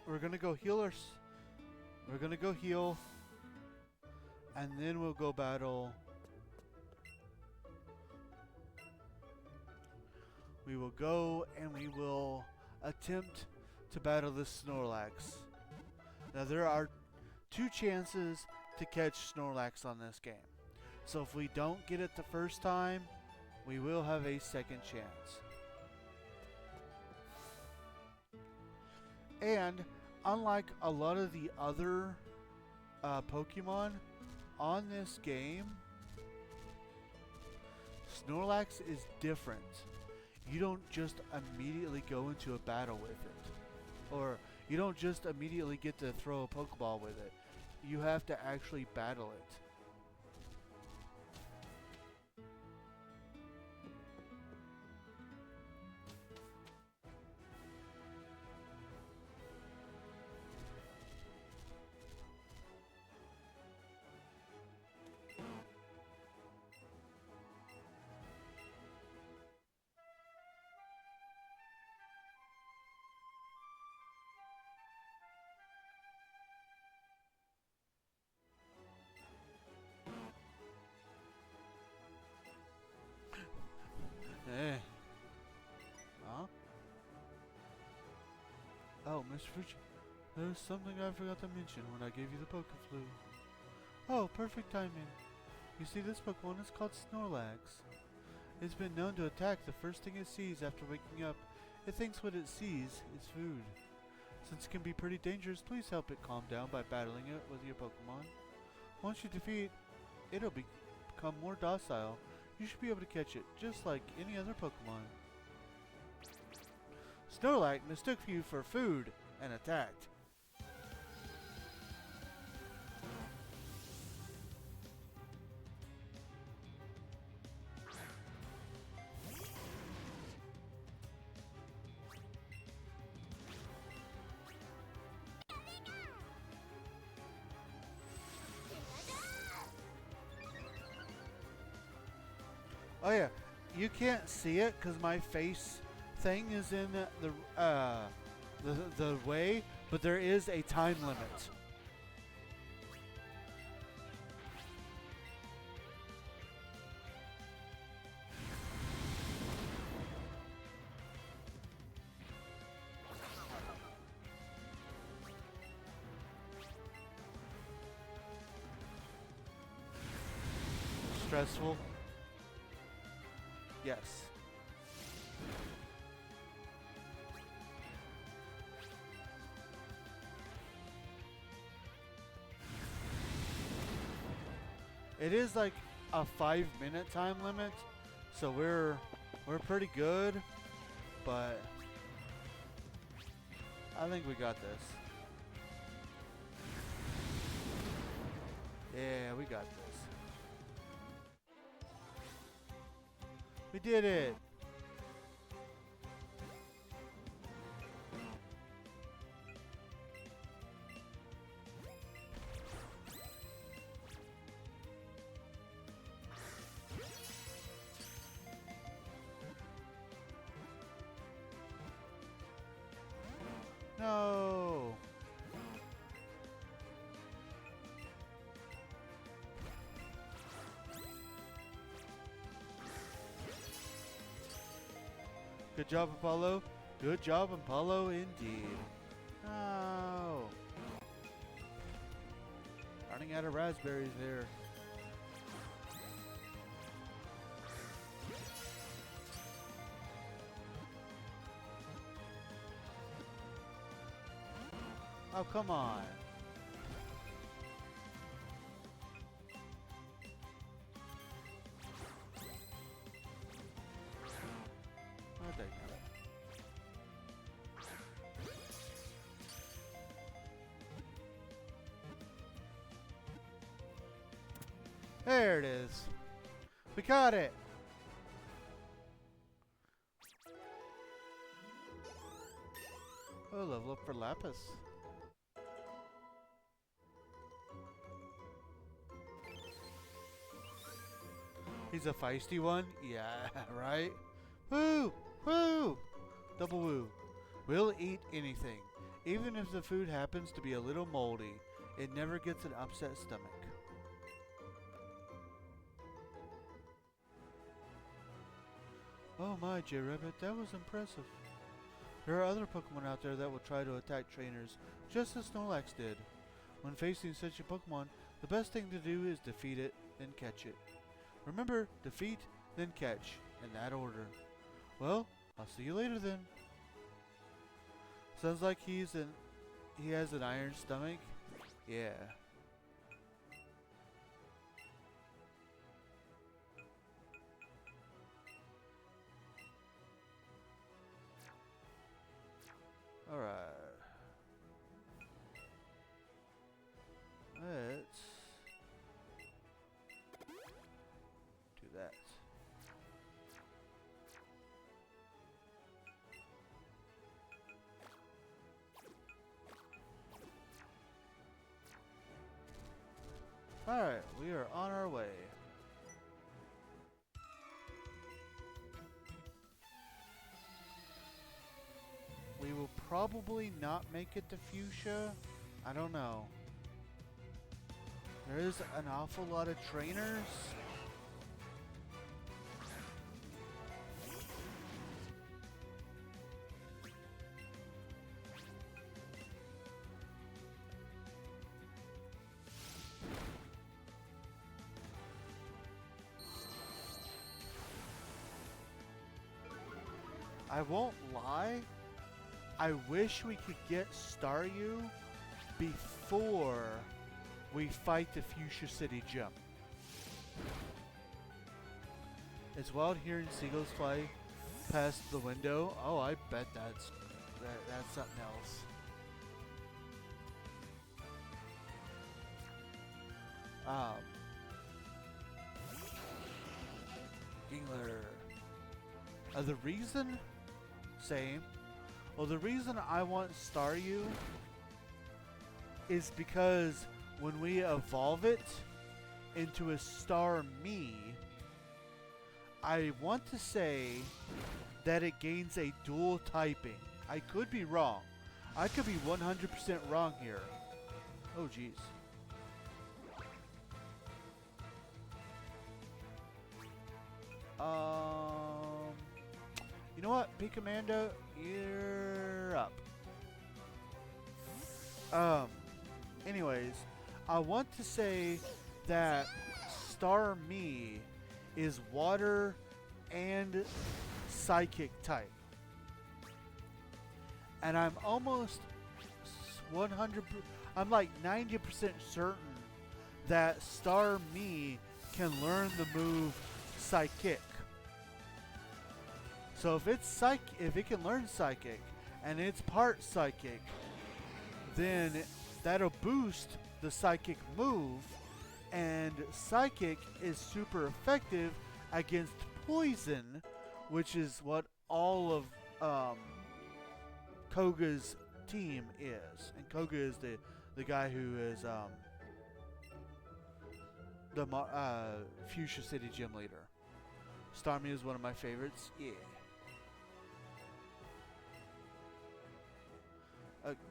We're gonna go heal we're gonna go heal, and then we'll go battle. We will go and we will attempt to battle this Snorlax. Now there are 2 chances to catch Snorlax on this game. So if we don't get it the first time, we will have a second chance. And unlike a lot of the other Pokemon on this game, Snorlax is different. You don't just immediately go into a battle with it. Or you don't just immediately get to throw a Pokeball with it. You have to actually battle it. Eh. Huh? Oh, Miss Fridge, there's something I forgot to mention when I gave you the Pokeflu. Oh, perfect timing. You see, this Pokemon is called Snorlax. It's been known to attack the first thing it sees after waking up It thinks what it sees is food. Since it can be pretty dangerous, please help it calm down by battling it with your Pokemon. Once you defeat, it'll become more docile. You should be able to catch it, just like any other Pokemon. Snorlax mistook you for food and attacked. Oh yeah, you can't see it because my face thing is in the way, but there is a time limit. Stressful. Yes. It is like a 5-minute time limit, so we're pretty good, but I think we got this. Yeah, we got this. We did it! No! Good job, Apollo. Good job, Apollo, indeed. No! Running out of raspberries here. Oh, come on. Oh, dang it. There it is. We caught it. Oh, level up for Lapis. He's a feisty one? Yeah, right? Woo! Woo! Double woo. We'll eat anything. Even if the food happens to be a little moldy, it never gets an upset stomach. Oh my, J-Rabbit, that was impressive. There are other Pokemon out there that will try to attack trainers, just as Snorlax did. When facing such a Pokemon, the best thing to do is defeat it, then catch it. Remember, defeat, then catch, in that order. Well, I'll see you later then. Sounds like he has an iron stomach. Yeah. Alright. Let's do that. Alright, we are on our way. We will probably not make it to Fuchsia. I don't know. There is an awful lot of trainers. I won't lie. I wish we could get Staryu before we fight the Fuchsia City Gym. It's wild hearing seagulls fly past the window. Oh, I bet that's something else. Gingler. The reason, same. Well, the reason I want Staryu is because when we evolve it into a Starmie, I want to say that it gains a dual typing. I could be wrong. I could be 100% wrong here. Oh, jeez. You know what, Pikammando, you're up. Anyways, I want to say that Starmie is water and psychic type. And I'm almost 100, I'm like 90% certain that Starmie can learn the move Psychic. So if it's if it can learn Psychic and it's part Psychic, then that'll boost the Psychic move, and Psychic is super effective against Poison, which is what all of Koga's team is. And Koga is the guy who is the Fuchsia City gym leader. Starmie is one of my favorites. Yeah.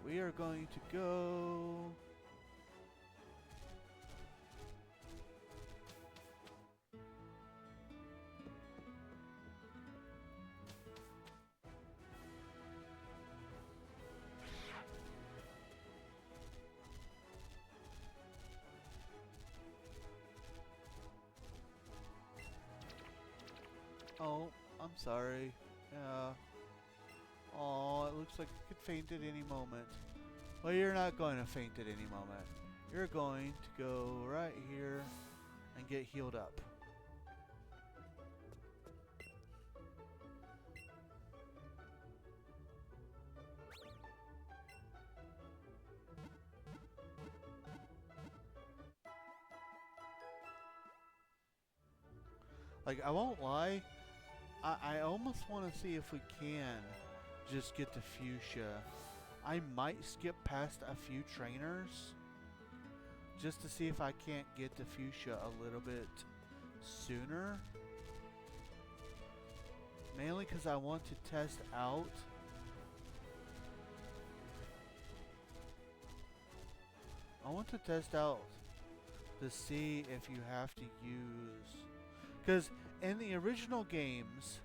We are going to go. Oh, I'm sorry. Yeah. Oh, it looks like you could faint at any moment. Well, you're not going to faint at any moment. You're going to go right here and get healed up. Like, I won't lie, I almost want to see if we can just get the Fuchsia. I might skip past a few trainers just to see if I can't get the Fuchsia a little bit sooner. Mainly because I want to test out to see if you have to use, because in the original games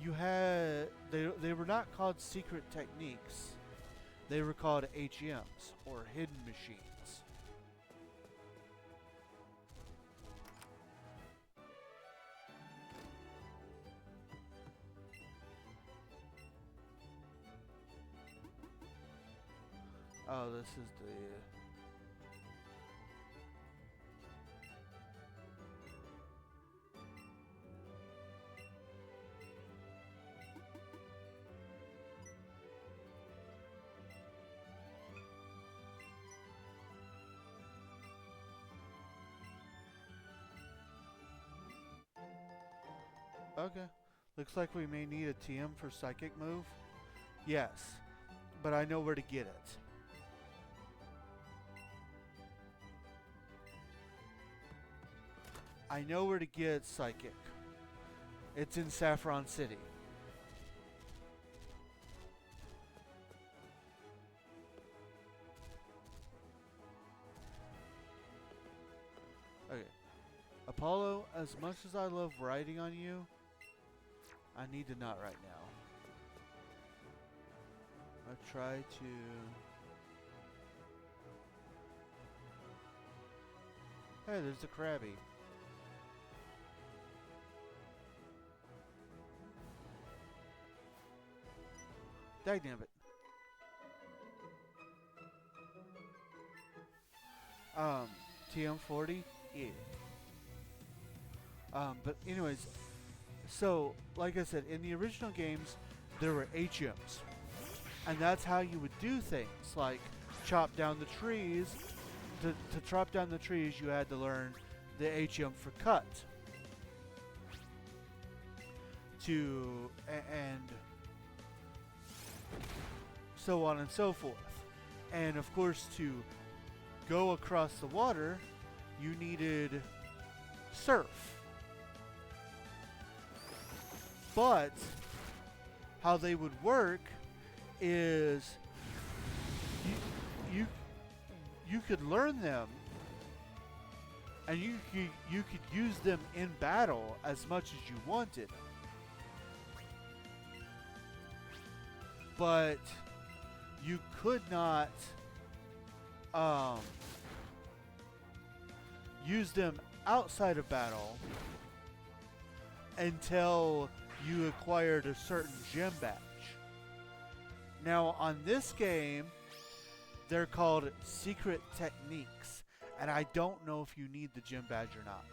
you had they were not called secret techniques, they were called HMs or hidden machines. Oh, this is the okay. Looks like we may need a TM for psychic move. Yes, but I know where to get it. I know where to get psychic. It's in Saffron City. Okay. Apollo, as much as I love riding on you, I need to not right now. I'll try to... Hey, there's the Krabby. Dynamite. TM40? Yeah. But anyways, so like I said, in the original games, there were HMs, and that's how you would do things, like chop down the trees. To chop down the trees, you had to learn the HM for cut. And so on and so forth. And of course, to go across the water, you needed surf. But how they would work is you could learn them, and you could use them in battle as much as you wanted. But you could not use them outside of battle until you acquired a certain gem badge. Now on this game, they're called secret techniques, and I don't know if you need the gem badge or not.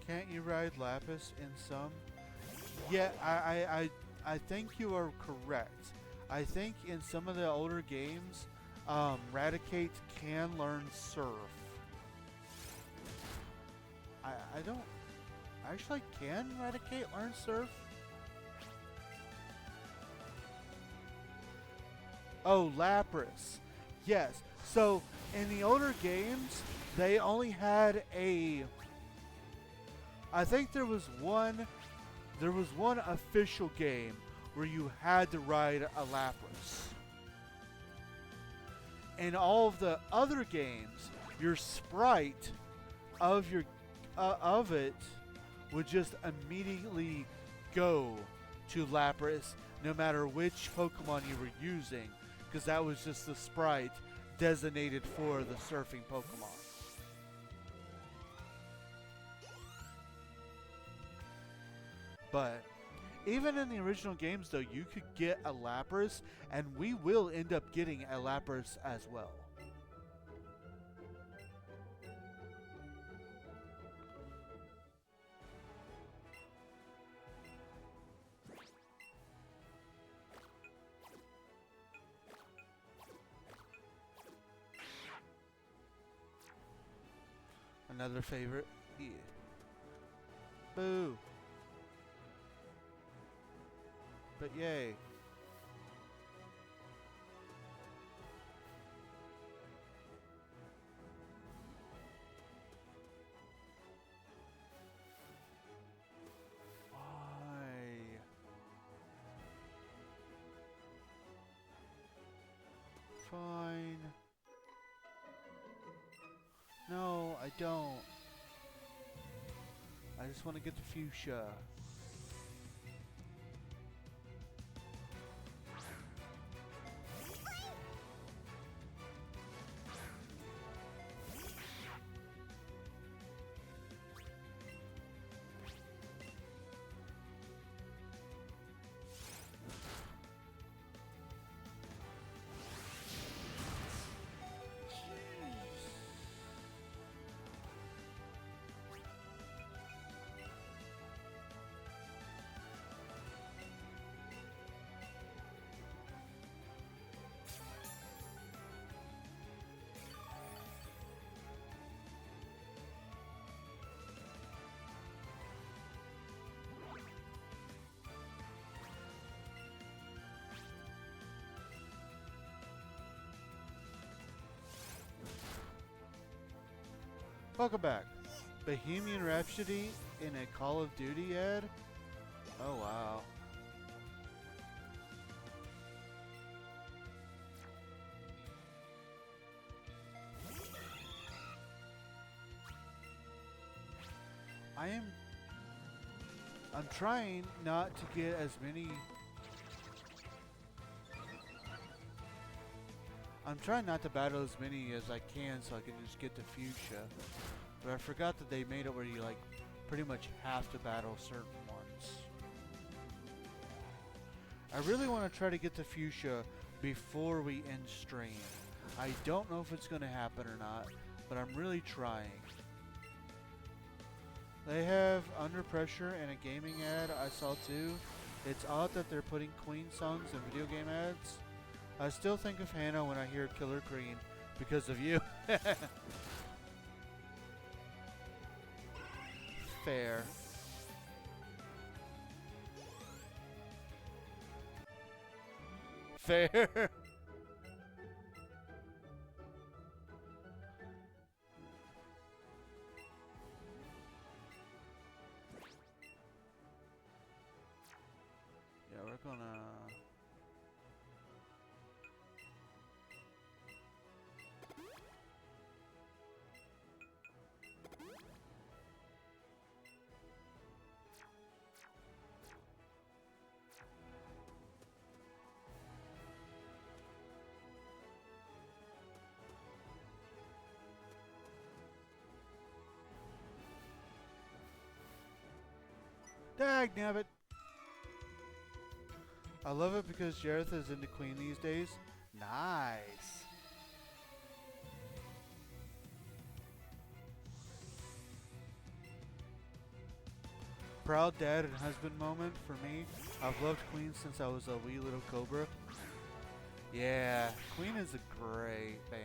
Can't you ride Lapis in some? Yeah, I think you are correct. I think in some of the older games, Raticate can learn Surf. I don't... Actually, can Raticate learn Surf? Oh, Lapras. Yes. So, in the older games, they only had a... I think there was one official game where you had to ride a Lapras. In all of the other games, your sprite of it would just immediately go to Lapras, no matter which Pokemon you were using, because that was just the sprite designated for the surfing Pokemon. But even in the original games, though, you could get a Lapras, and we will end up getting a Lapras as well. Another favorite. Yeah. Boo. But yay. Why? Fine. No, I don't. I just want to get the fuchsia. Welcome back. Bohemian Rhapsody in a Call of Duty ad? Oh wow. I'm trying not to get as many. I'm trying not to battle as many as I can so I can just get the fuchsia. But I forgot that they made it where you like pretty much have to battle certain ones. I really want to try to get the fuchsia before we end stream. I don't know if it's going to happen or not, but I'm really trying. They have Under Pressure and a gaming ad I saw too. It's odd that they're putting Queen songs in video game ads. I still think of Hannah when I hear Killer Queen because of you. Fair. Fair. Yeah, we're gonna. Dagnabbit! I love it because Jareth is into Queen these days. Nice. Proud dad and husband moment for me. I've loved Queen since I was a wee little cobra. Yeah, Queen is a great band.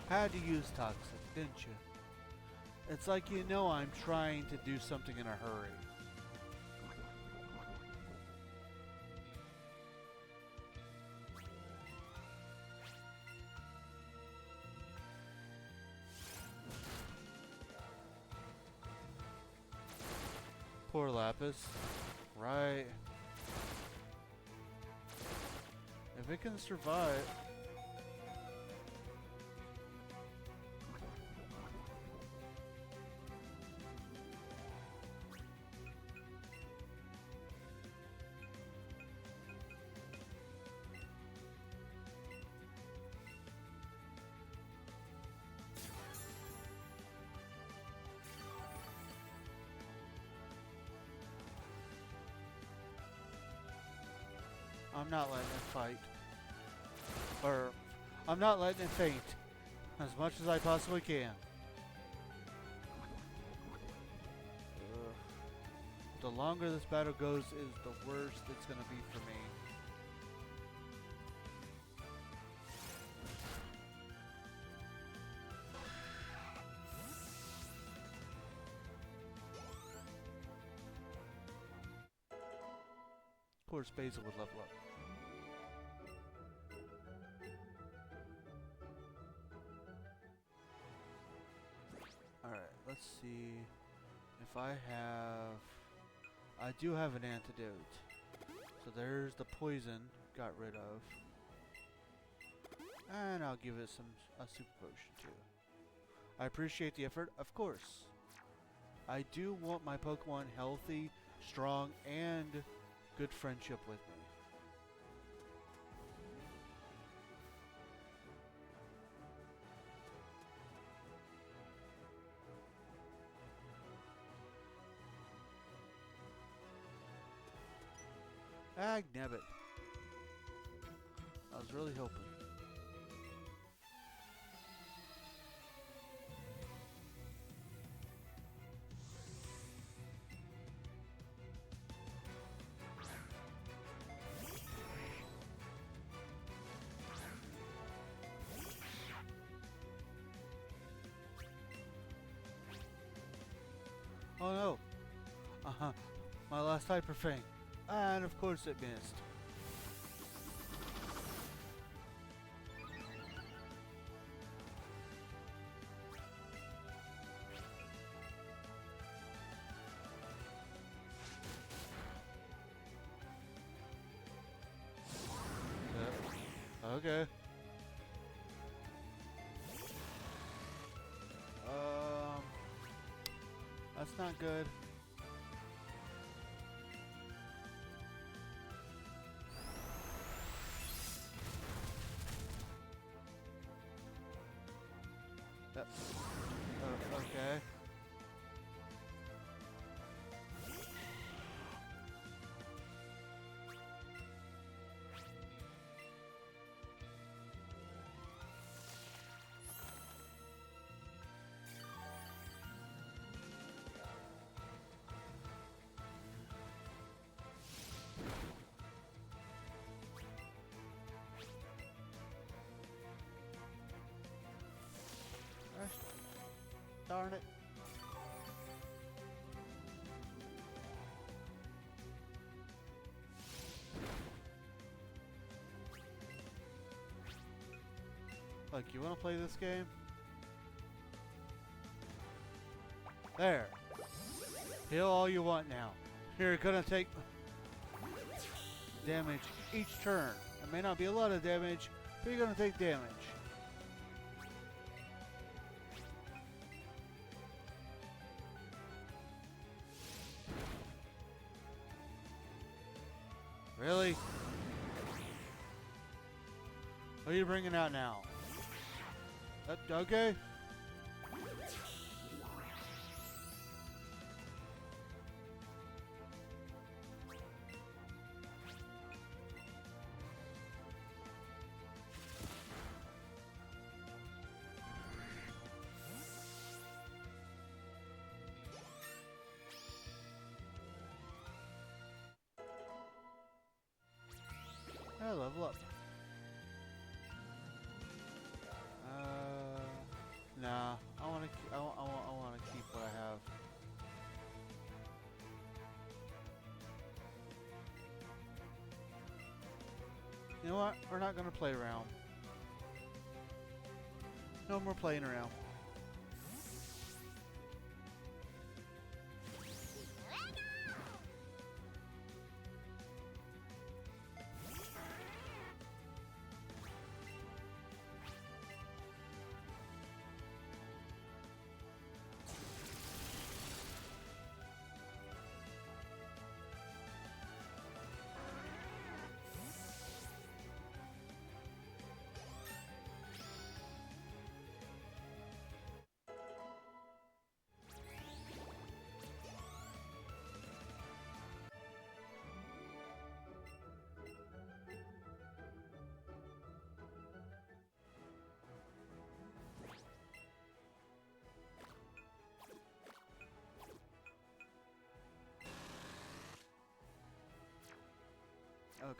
Had to use toxic, didn't you? It's like you know I'm trying to do something in a hurry. Poor Lapis. Right. If it can survive. I'm not letting it fight. Or, I'm not letting it faint. As much as I possibly can. Ugh. The longer this battle goes is the worse it's gonna be for me. Of course, Basil would level up. Alright, let's see if I have... I do have an antidote. So there's the poison, got rid of. And I'll give it a super potion too. I appreciate the effort, of course. I do want my Pokemon healthy, strong, and good friendship with me. Agnabbit. I was really hoping. Oh no. Uh-huh. My last hyper feint. And of course it missed. Okay. That's not good. Okay. Darn it. Look, you want to play this game? There. Heal all you want now. You're gonna take damage each turn. It may not be a lot of damage, but you're gonna take damage. Really? What are you bringing out now? Okay. I level up. Nah. I want to keep what I have. You know what? We're not gonna play around. No more playing around. Okay.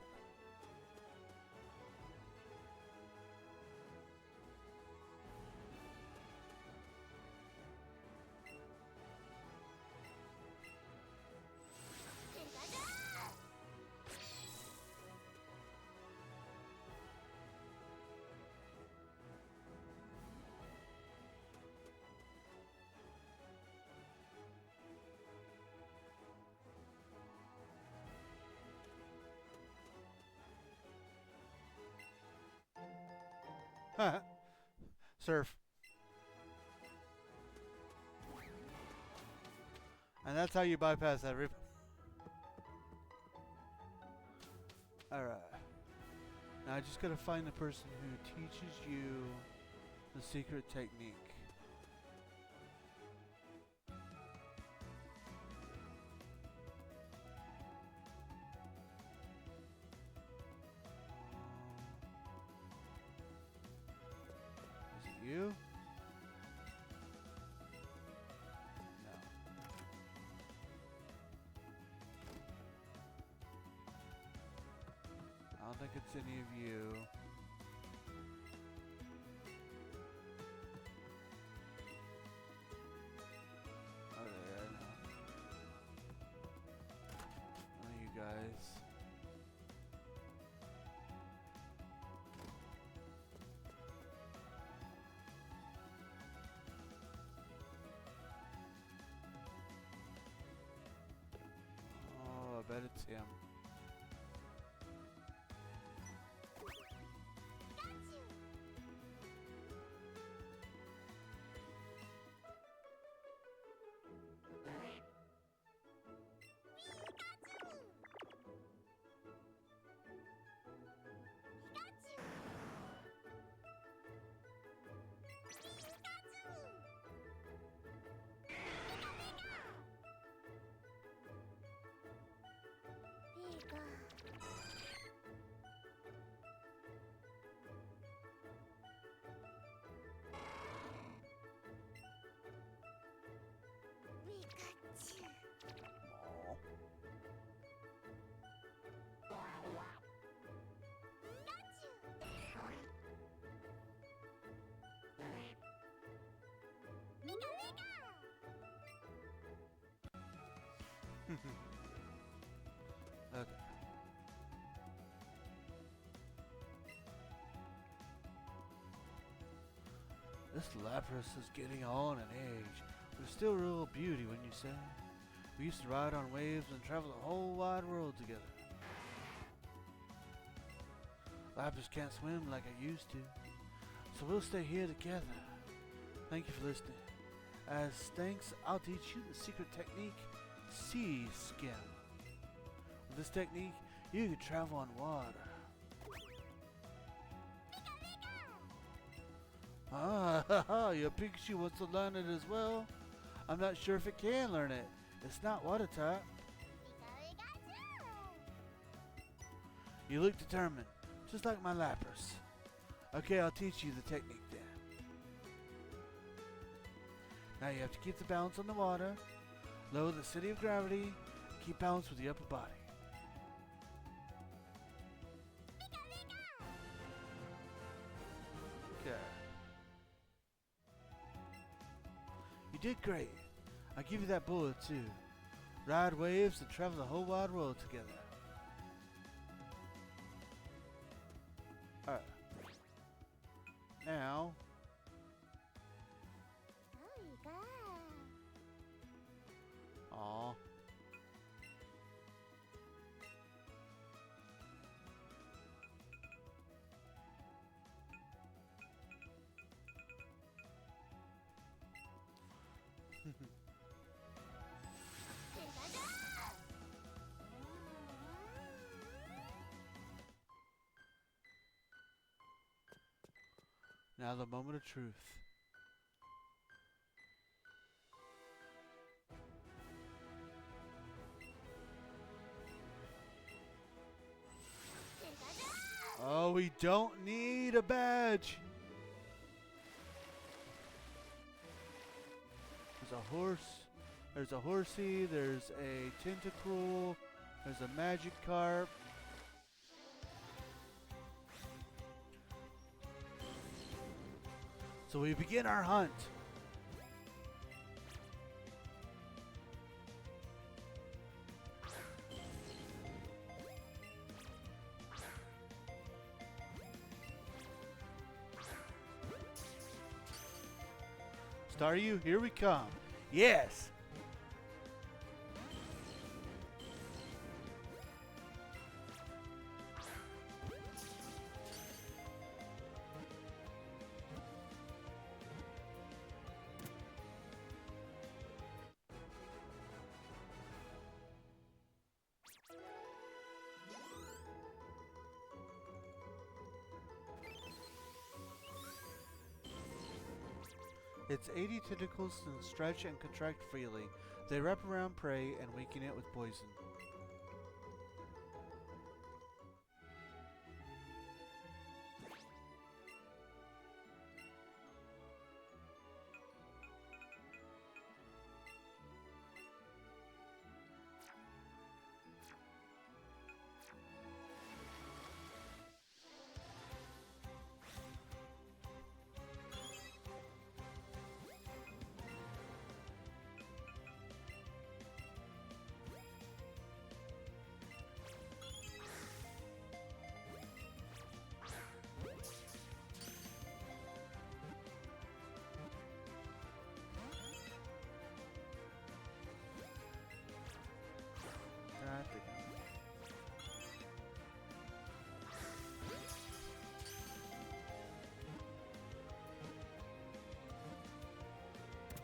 Surf. And that's how you bypass that rip. Alright. Now I just gotta find the person who teaches you the secret technique. Is it you? No. I don't think it's any of you. Okay, I know. that it's him. Okay. This Lapras is getting on in age, but still real beauty, wouldn't you say? We used to ride on waves and travel the whole wide world together. Lapras can't swim like I used to, so we'll stay here together. Thank you for listening. As thanks, I'll teach you the secret technique, Sea Skim. With this technique, you can travel on water. Ah, your Pikachu wants to learn it as well. I'm not sure if it can learn it. It's not water type. You look determined, just like my Lapras. Okay, I'll teach you the technique then. Now you have to keep the balance on the water, lower the center of gravity, keep balance with the upper body. Okay. You did great. I'll give you that bullet too. Ride waves and travel the whole wide world together. Alright. Now. Aw. Now the moment of truth. Oh, we don't need a badge. There's a horse. There's a horsey. There's a tentacruel. There's a magic carp. So we begin our hunt. Staryu, here we come. Yes. Its 80 tentacles can stretch and contract freely. They wrap around prey and weaken it with poison.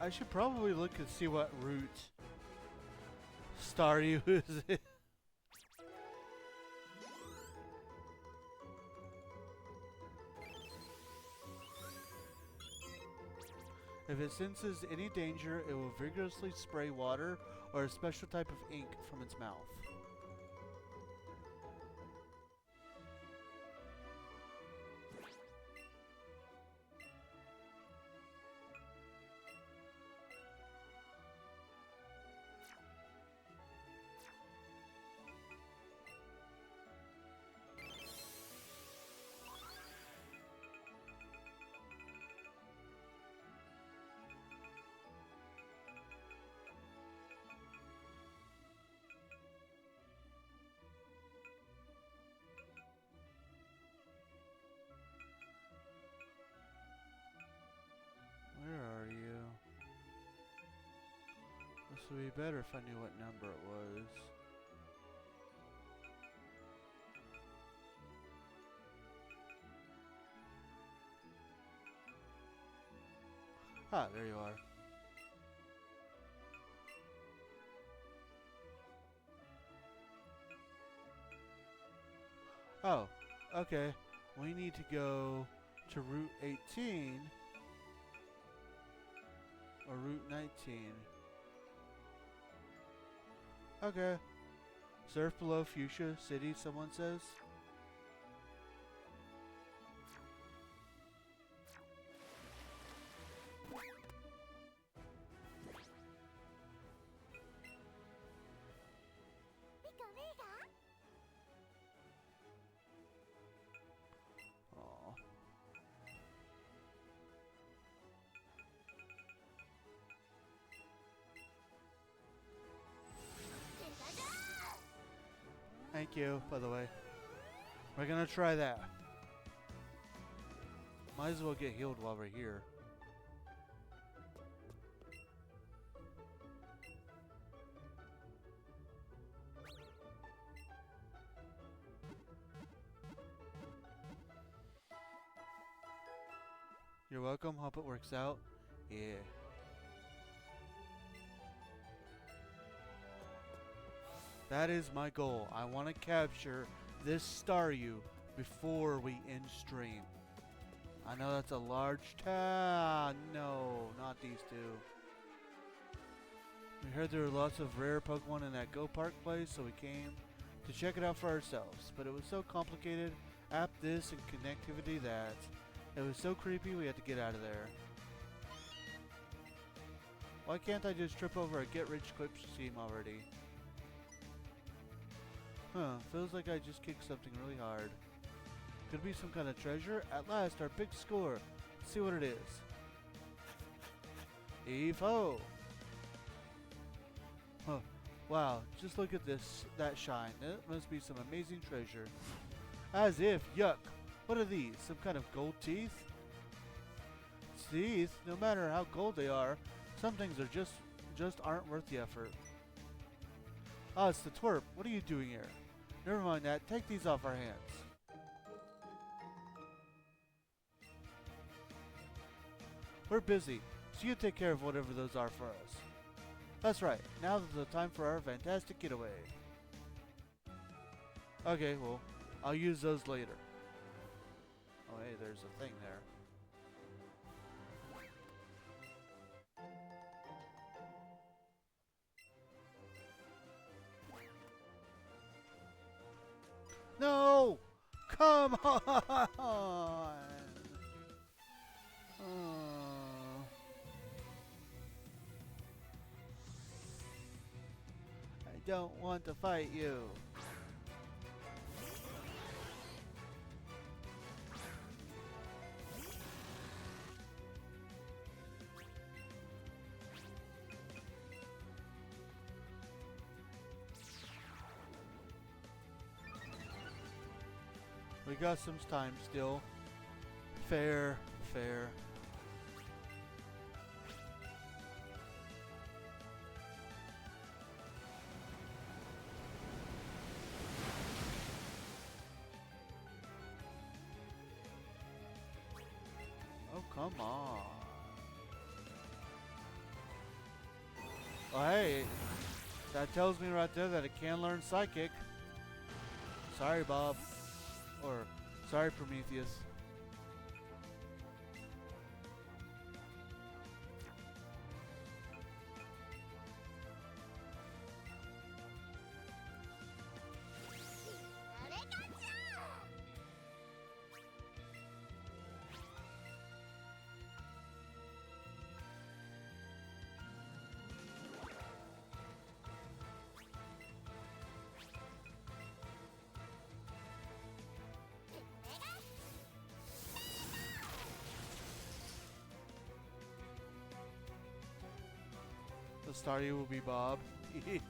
I should probably look and see what route Staryu is in. If it senses any danger, it will vigorously spray water or a special type of ink from its mouth. Where are you? This would be better if I knew what number it was. Ah, there you are. Oh, okay. We need to go to Route 18 or Route 19. Okay. Surf below Fuchsia City, someone says. Aw. Thank you, by the way. We're gonna try that. Might as well get healed while we're here. You're welcome. Hope it works out. Yeah. That is my goal. I want to capture this Staryu before we end stream. I know that's a large town. No, not these two. We heard there were lots of rare Pokemon in that Go Park place, so we came to check it out for ourselves. But it was so complicated, app this and connectivity that it was so creepy we had to get out of there. Why can't I just trip over a get-rich-quick scheme already? Huh, feels like I just kicked something really hard. Could be some kind of treasure? At last, our big score. Let's see what it is. Evo! Huh, wow, just look at this, that shine. That must be some amazing treasure. As if, yuck. What are these, some kind of gold teeth? Teeth? No matter how gold they are, some things are just aren't worth the effort. Ah, it's the twerp. What are you doing here? Never mind that. Take these off our hands. We're busy, so you take care of whatever those are for us. That's right. Now is the time for our fantastic getaway. Okay, well, I'll use those later. Oh, hey, there's a thing there. No! Come on! Oh. I don't want to fight you. We got some time still. Fair, fair. Oh, come on. Well, hey, that tells me right there that it can learn Psychic. Sorry, Bob. Or, sorry, Prometheus. The Starry will be Bob. Okay.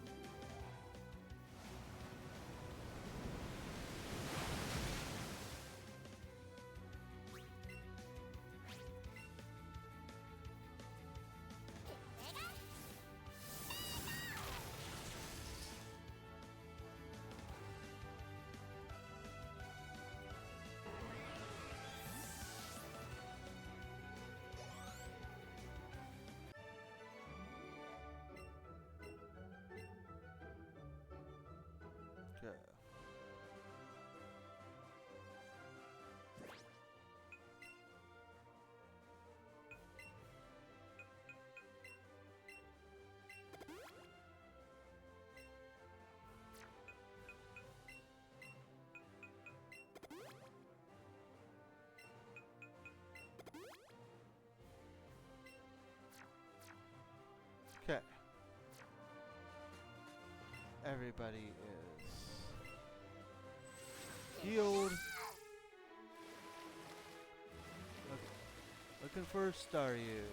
Okay. Everybody is healed. Looking for Staryu.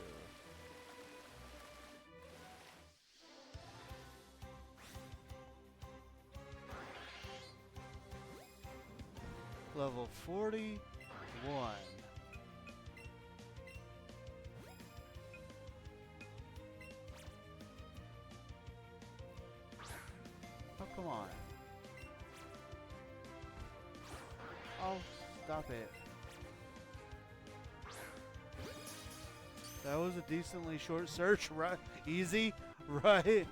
Level 41. Oh, come on. Oh, stop it. That was a decently short search, right? Easy, right?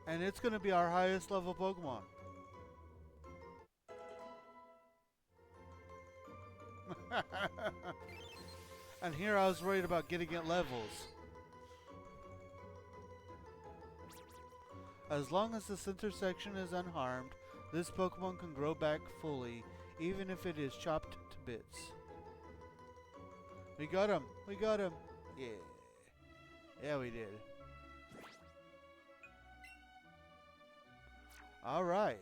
And it's going to be our highest level Pokemon. And here I was worried about getting it levels. As long as this intersection is unharmed, this Pokemon can grow back fully, even if it is chopped to bits. We got him! We got him! Yeah. Yeah, we did. Alright.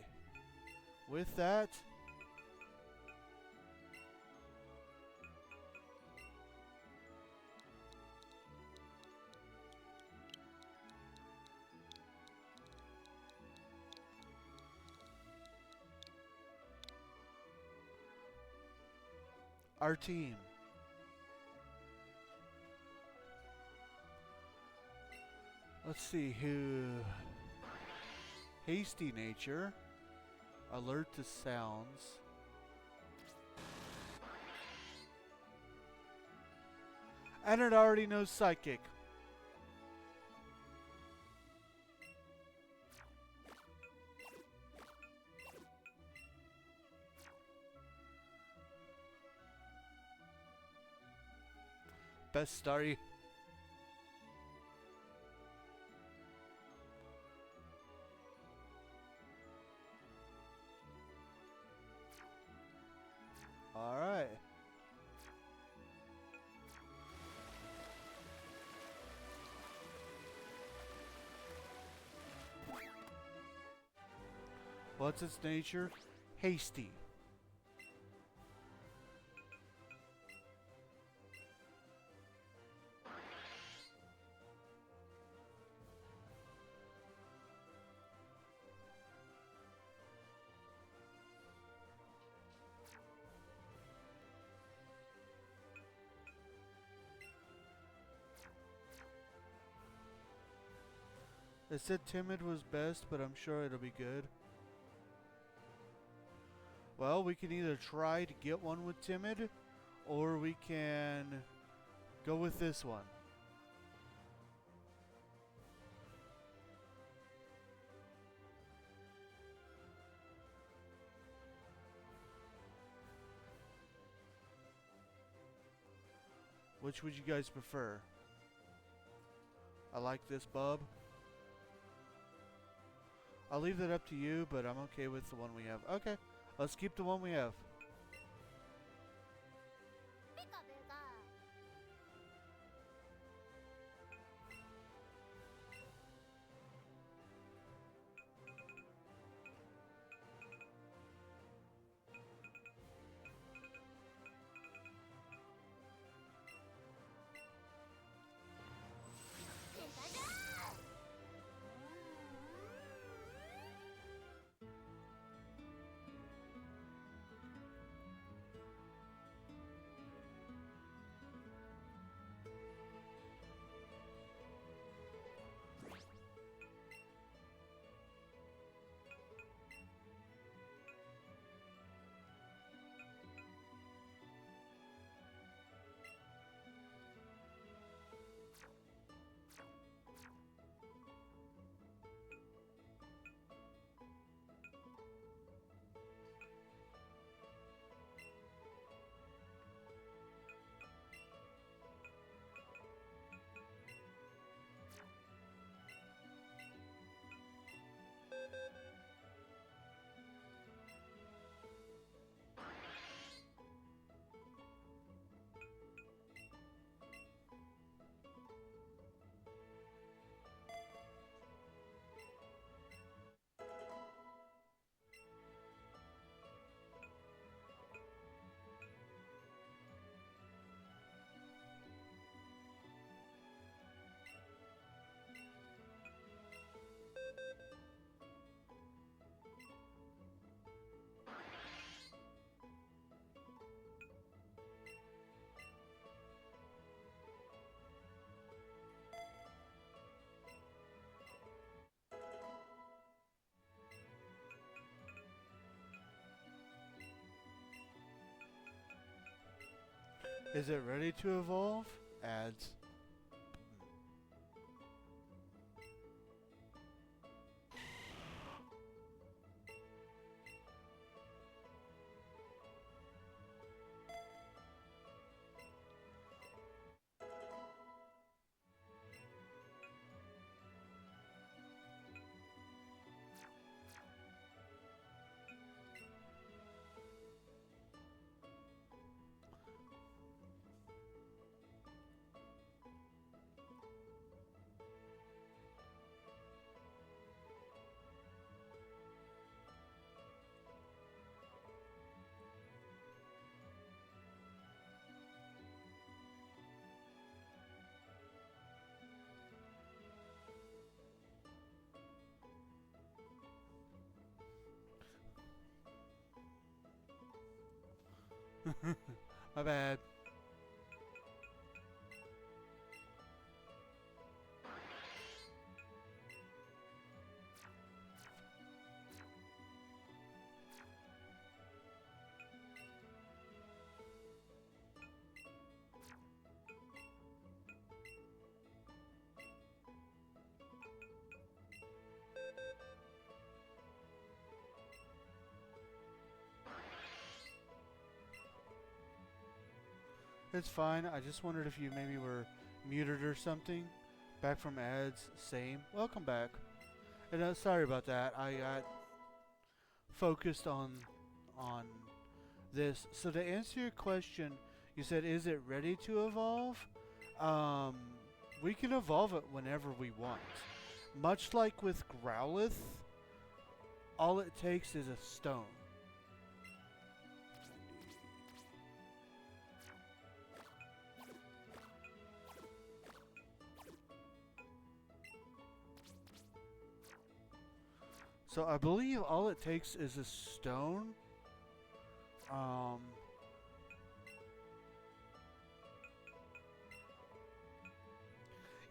With that... our team. Let's see who... Hasty nature. Alert to sounds. And it already knows Psychic. Best Starry. Alright. What's its nature? Hasty. It said timid was best, but I'm sure it'll be good. Well, we can either try to get one with timid, or we can go with this one. Which would you guys prefer? I like this, bub. I'll leave that up to you, but I'm okay with the one we have. Okay, let's keep the one we have. Is it ready to evolve? Ads. My bad. It's fine. I just wondered if you maybe were muted or something. Back from ads. Same. Welcome back. And sorry about that. I got focused on this. So to answer your question, you said, is it ready to evolve? Um, we can evolve it whenever we want. Much like with Growlithe, all it takes is a stone. So I believe all it takes is a stone.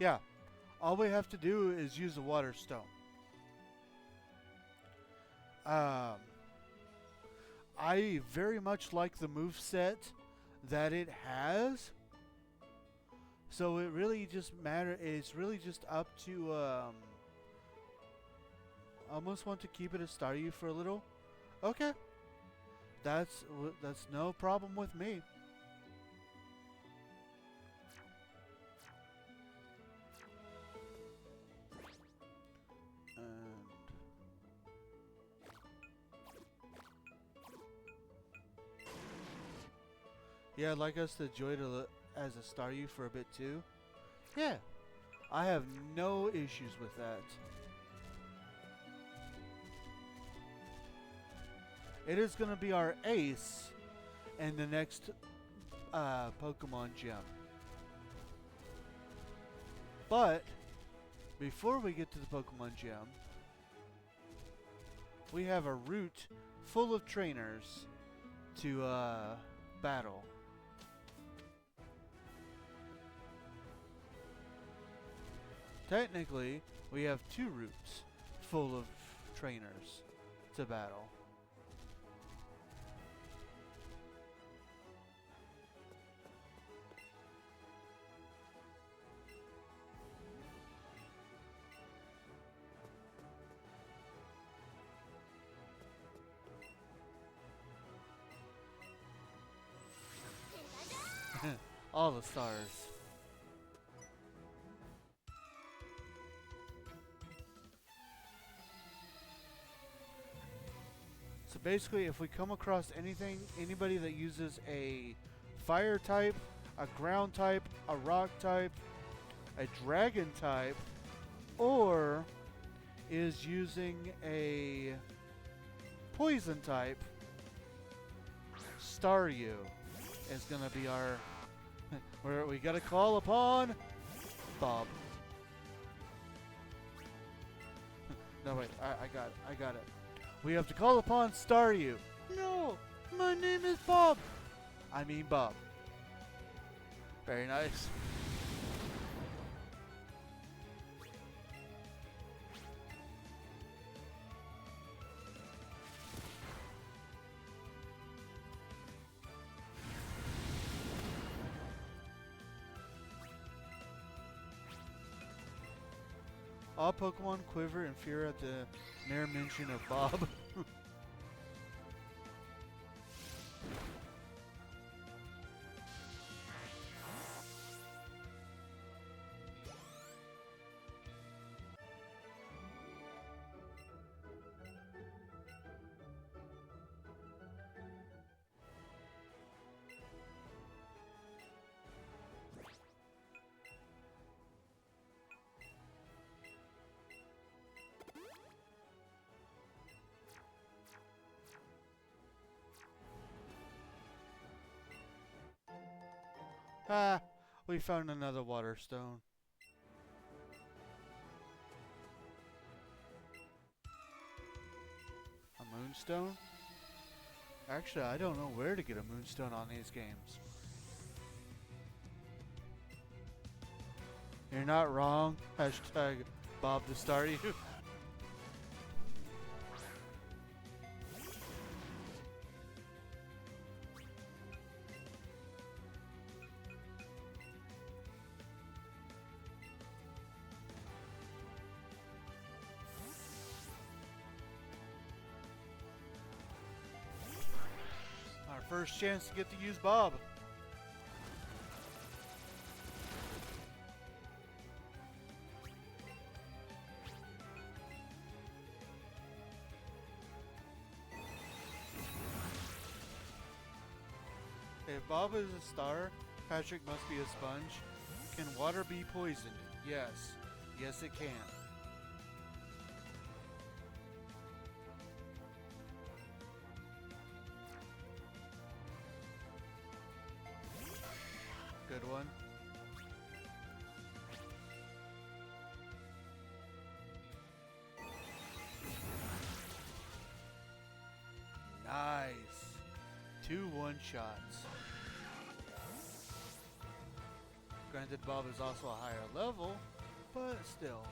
Yeah, all we have to do is use a water stone. Um, I very much like the move set that it has. So it really just it's really just up to I almost want to keep it a Staryu for a little. Okay. That's no problem with me. And yeah, I'd like us to enjoy it as a Staryu for a bit too. Yeah, I have no issues with that. It is going to be our ace in the next Pokemon gym. But before we get to the Pokemon gym, we have a route full of trainers to battle. Technically, we have 2 routes full of trainers to battle. All the stars. So basically, if we come across anybody that uses a fire type, a ground type, a rock type, a dragon type, or is using a poison type, Staryu is gonna be our where we gotta call upon Bob. No wait, I got it. We have to call upon Staryu. No, my name is Bob. I mean Bob. Very nice. All Pokemon quiver in fear at the mere mention of Bob. Ah, we found another water stone. A moonstone? Actually, I don't know where to get a moonstone on these games. You're not wrong. Hashtag Bob the Staryu. Our first chance to get to use Bob. If Bob is a star, Patrick must be a sponge. Can water be poisoned? Yes. Yes, it can. Good one. Nice. 2 one-shots. Granted, Bob is also a higher level, but still.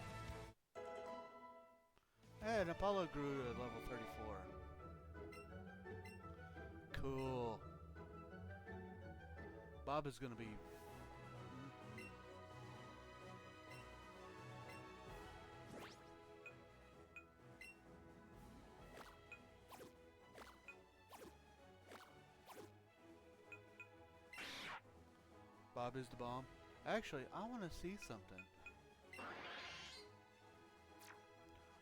And Apollo grew to level 34. Cool. Bob is gonna be. Bob is the bomb. Actually, I want to see something.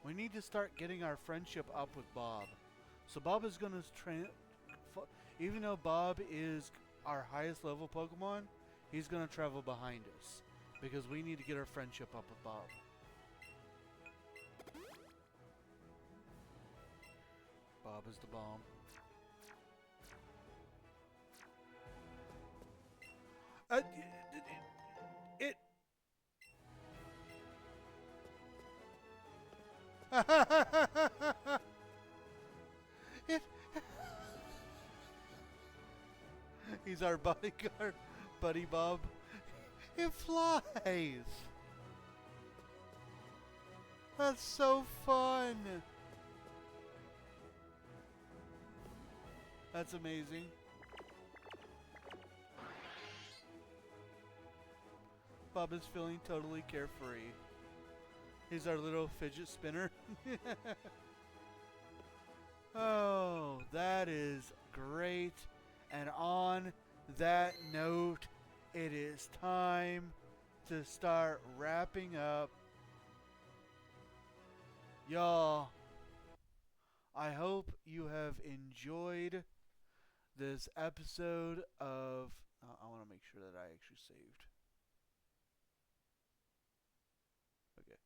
We need to start getting our friendship up with Bob. So Bob is going to even though Bob is our highest level Pokemon, he's going to travel behind us because we need to get our friendship up with Bob. Bob is the bomb. It. It. He's our bodyguard, Buddy Bob. It flies. That's so fun. That's amazing. Bob is feeling totally carefree. He's our little fidget spinner. Oh, that is great. And on that note, it is time to start wrapping up. Y'all, I hope you have enjoyed this episode of... I want to make sure that I actually saved. Okay.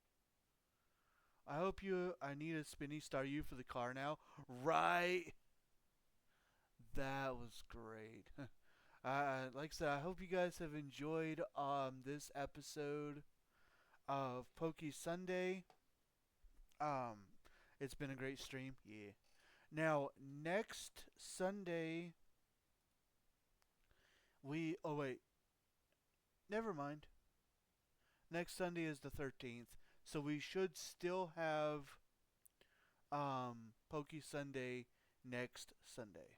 I hope you... I need a spinny star U for the car now. Right. That was great. Like I said, I hope you guys have enjoyed this episode of PokeSunday. It's been a great stream. Yeah. Now, next Sunday, oh wait. Never mind. Next Sunday is the 13th. So we should still have PokeSunday next Sunday.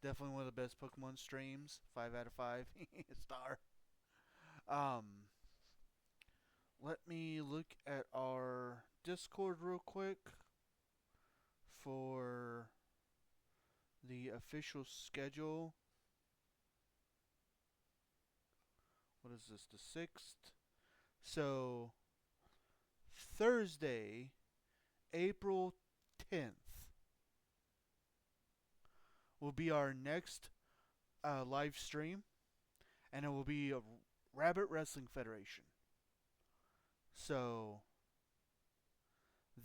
Definitely one of the best Pokemon streams. 5 out of 5 star. Let me look at our Discord real quick for the official schedule. What is this? The 6th. So Thursday, April 10th will be our next live stream, and it will be a Rabbit Wrestling Federation. So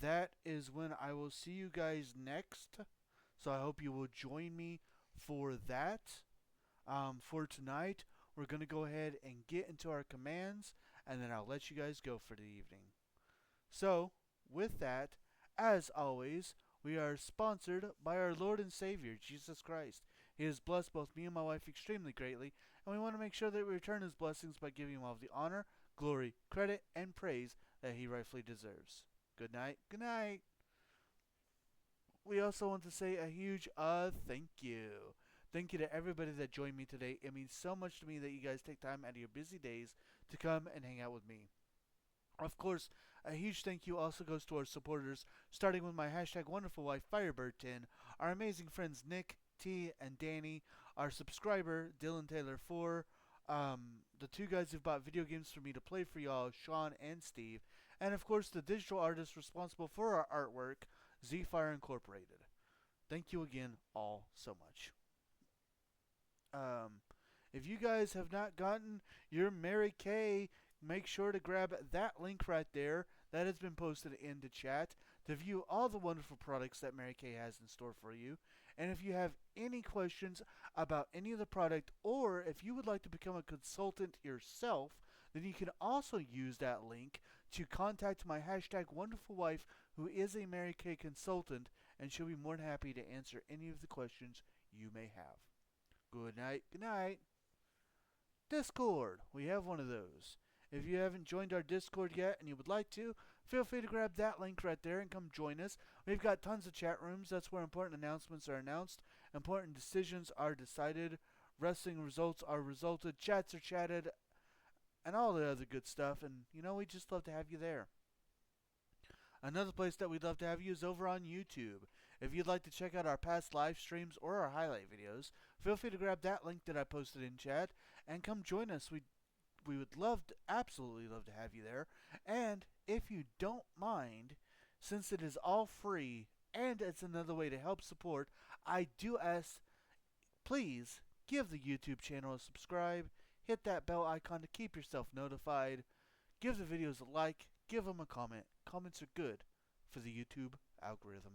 that is when I will see you guys next. So I hope you will join me for that. For tonight, we're going to go ahead and get into our commands, and then I'll let you guys go for the evening. So, with that, as always, we are sponsored by our Lord and Savior, Jesus Christ. He has blessed both me and my wife extremely greatly, and we want to make sure that we return His blessings by giving Him all of the honor, glory, credit, and praise that He rightfully deserves. Good night. Good night. We also want to say a huge thank you. Thank you to everybody that joined me today. It means so much to me that you guys take time out of your busy days to come and hang out with me. Of course, a huge thank you also goes to our supporters, starting with my hashtag wonderful wife Firebird10, our amazing friends Nick, T, and Danny, our subscriber Dylan Taylor 4, the two guys who've bought video games for me to play for y'all, Sean and Steve, and of course the digital artist responsible for our artwork, Z-Fire Incorporated. Thank you again all so much. If you guys have not gotten your Mary Kay, make sure to grab that link right there that has been posted in the chat to view all the wonderful products that Mary Kay has in store for you. And if you have any questions about any of the product, or if you would like to become a consultant yourself, then you can also use that link to contact my hashtag wonderful wife, who is a Mary Kay consultant, and she'll be more than happy to answer any of the questions you may have. Good night. Good night. Discord. We have one of those. If you haven't joined our Discord yet and you would like to, feel free to grab that link right there and come join us. We've got tons of chat rooms. That's where important announcements are announced. Important decisions are decided, wrestling results are resulted, chats are chatted, and all the other good stuff. And, we just love to have you there. Another place that we'd love to have you is over on YouTube. If you'd like to check out our past live streams or our highlight videos, feel free to grab that link that I posted in chat and come join us. We would absolutely love to have you there. And if you don't mind, since it is all free and it's another way to help support, I do ask, please give the YouTube channel a subscribe, hit that bell icon to keep yourself notified, give the videos a like, give them a comment. Comments are good for the YouTube algorithm.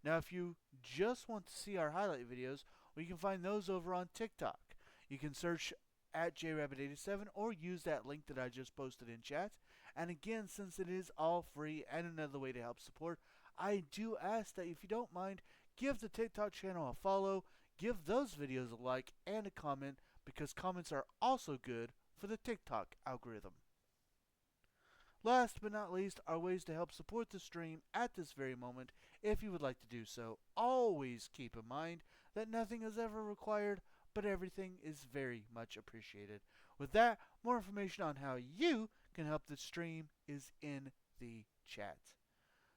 Now, if you just want to see our highlight videos, you can find those over on TikTok. You can search at jrabbit87 or use that link that I just posted in chat. And again, since it is all free and another way to help support, I do ask that if you don't mind, give the TikTok channel a follow, give those videos a like and a comment, because comments are also good for the TikTok algorithm. Last but not least are ways to help support the stream at this very moment if you would like to do so. Always keep in mind that nothing is ever required, but everything is very much appreciated. With that, more information on how you can help the stream is in the chat.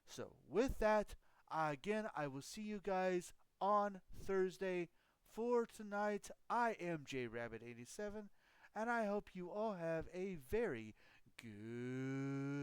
So with that, again, I will see you guys on Thursday. For tonight, I am JRabbit87, and I hope you all have a very good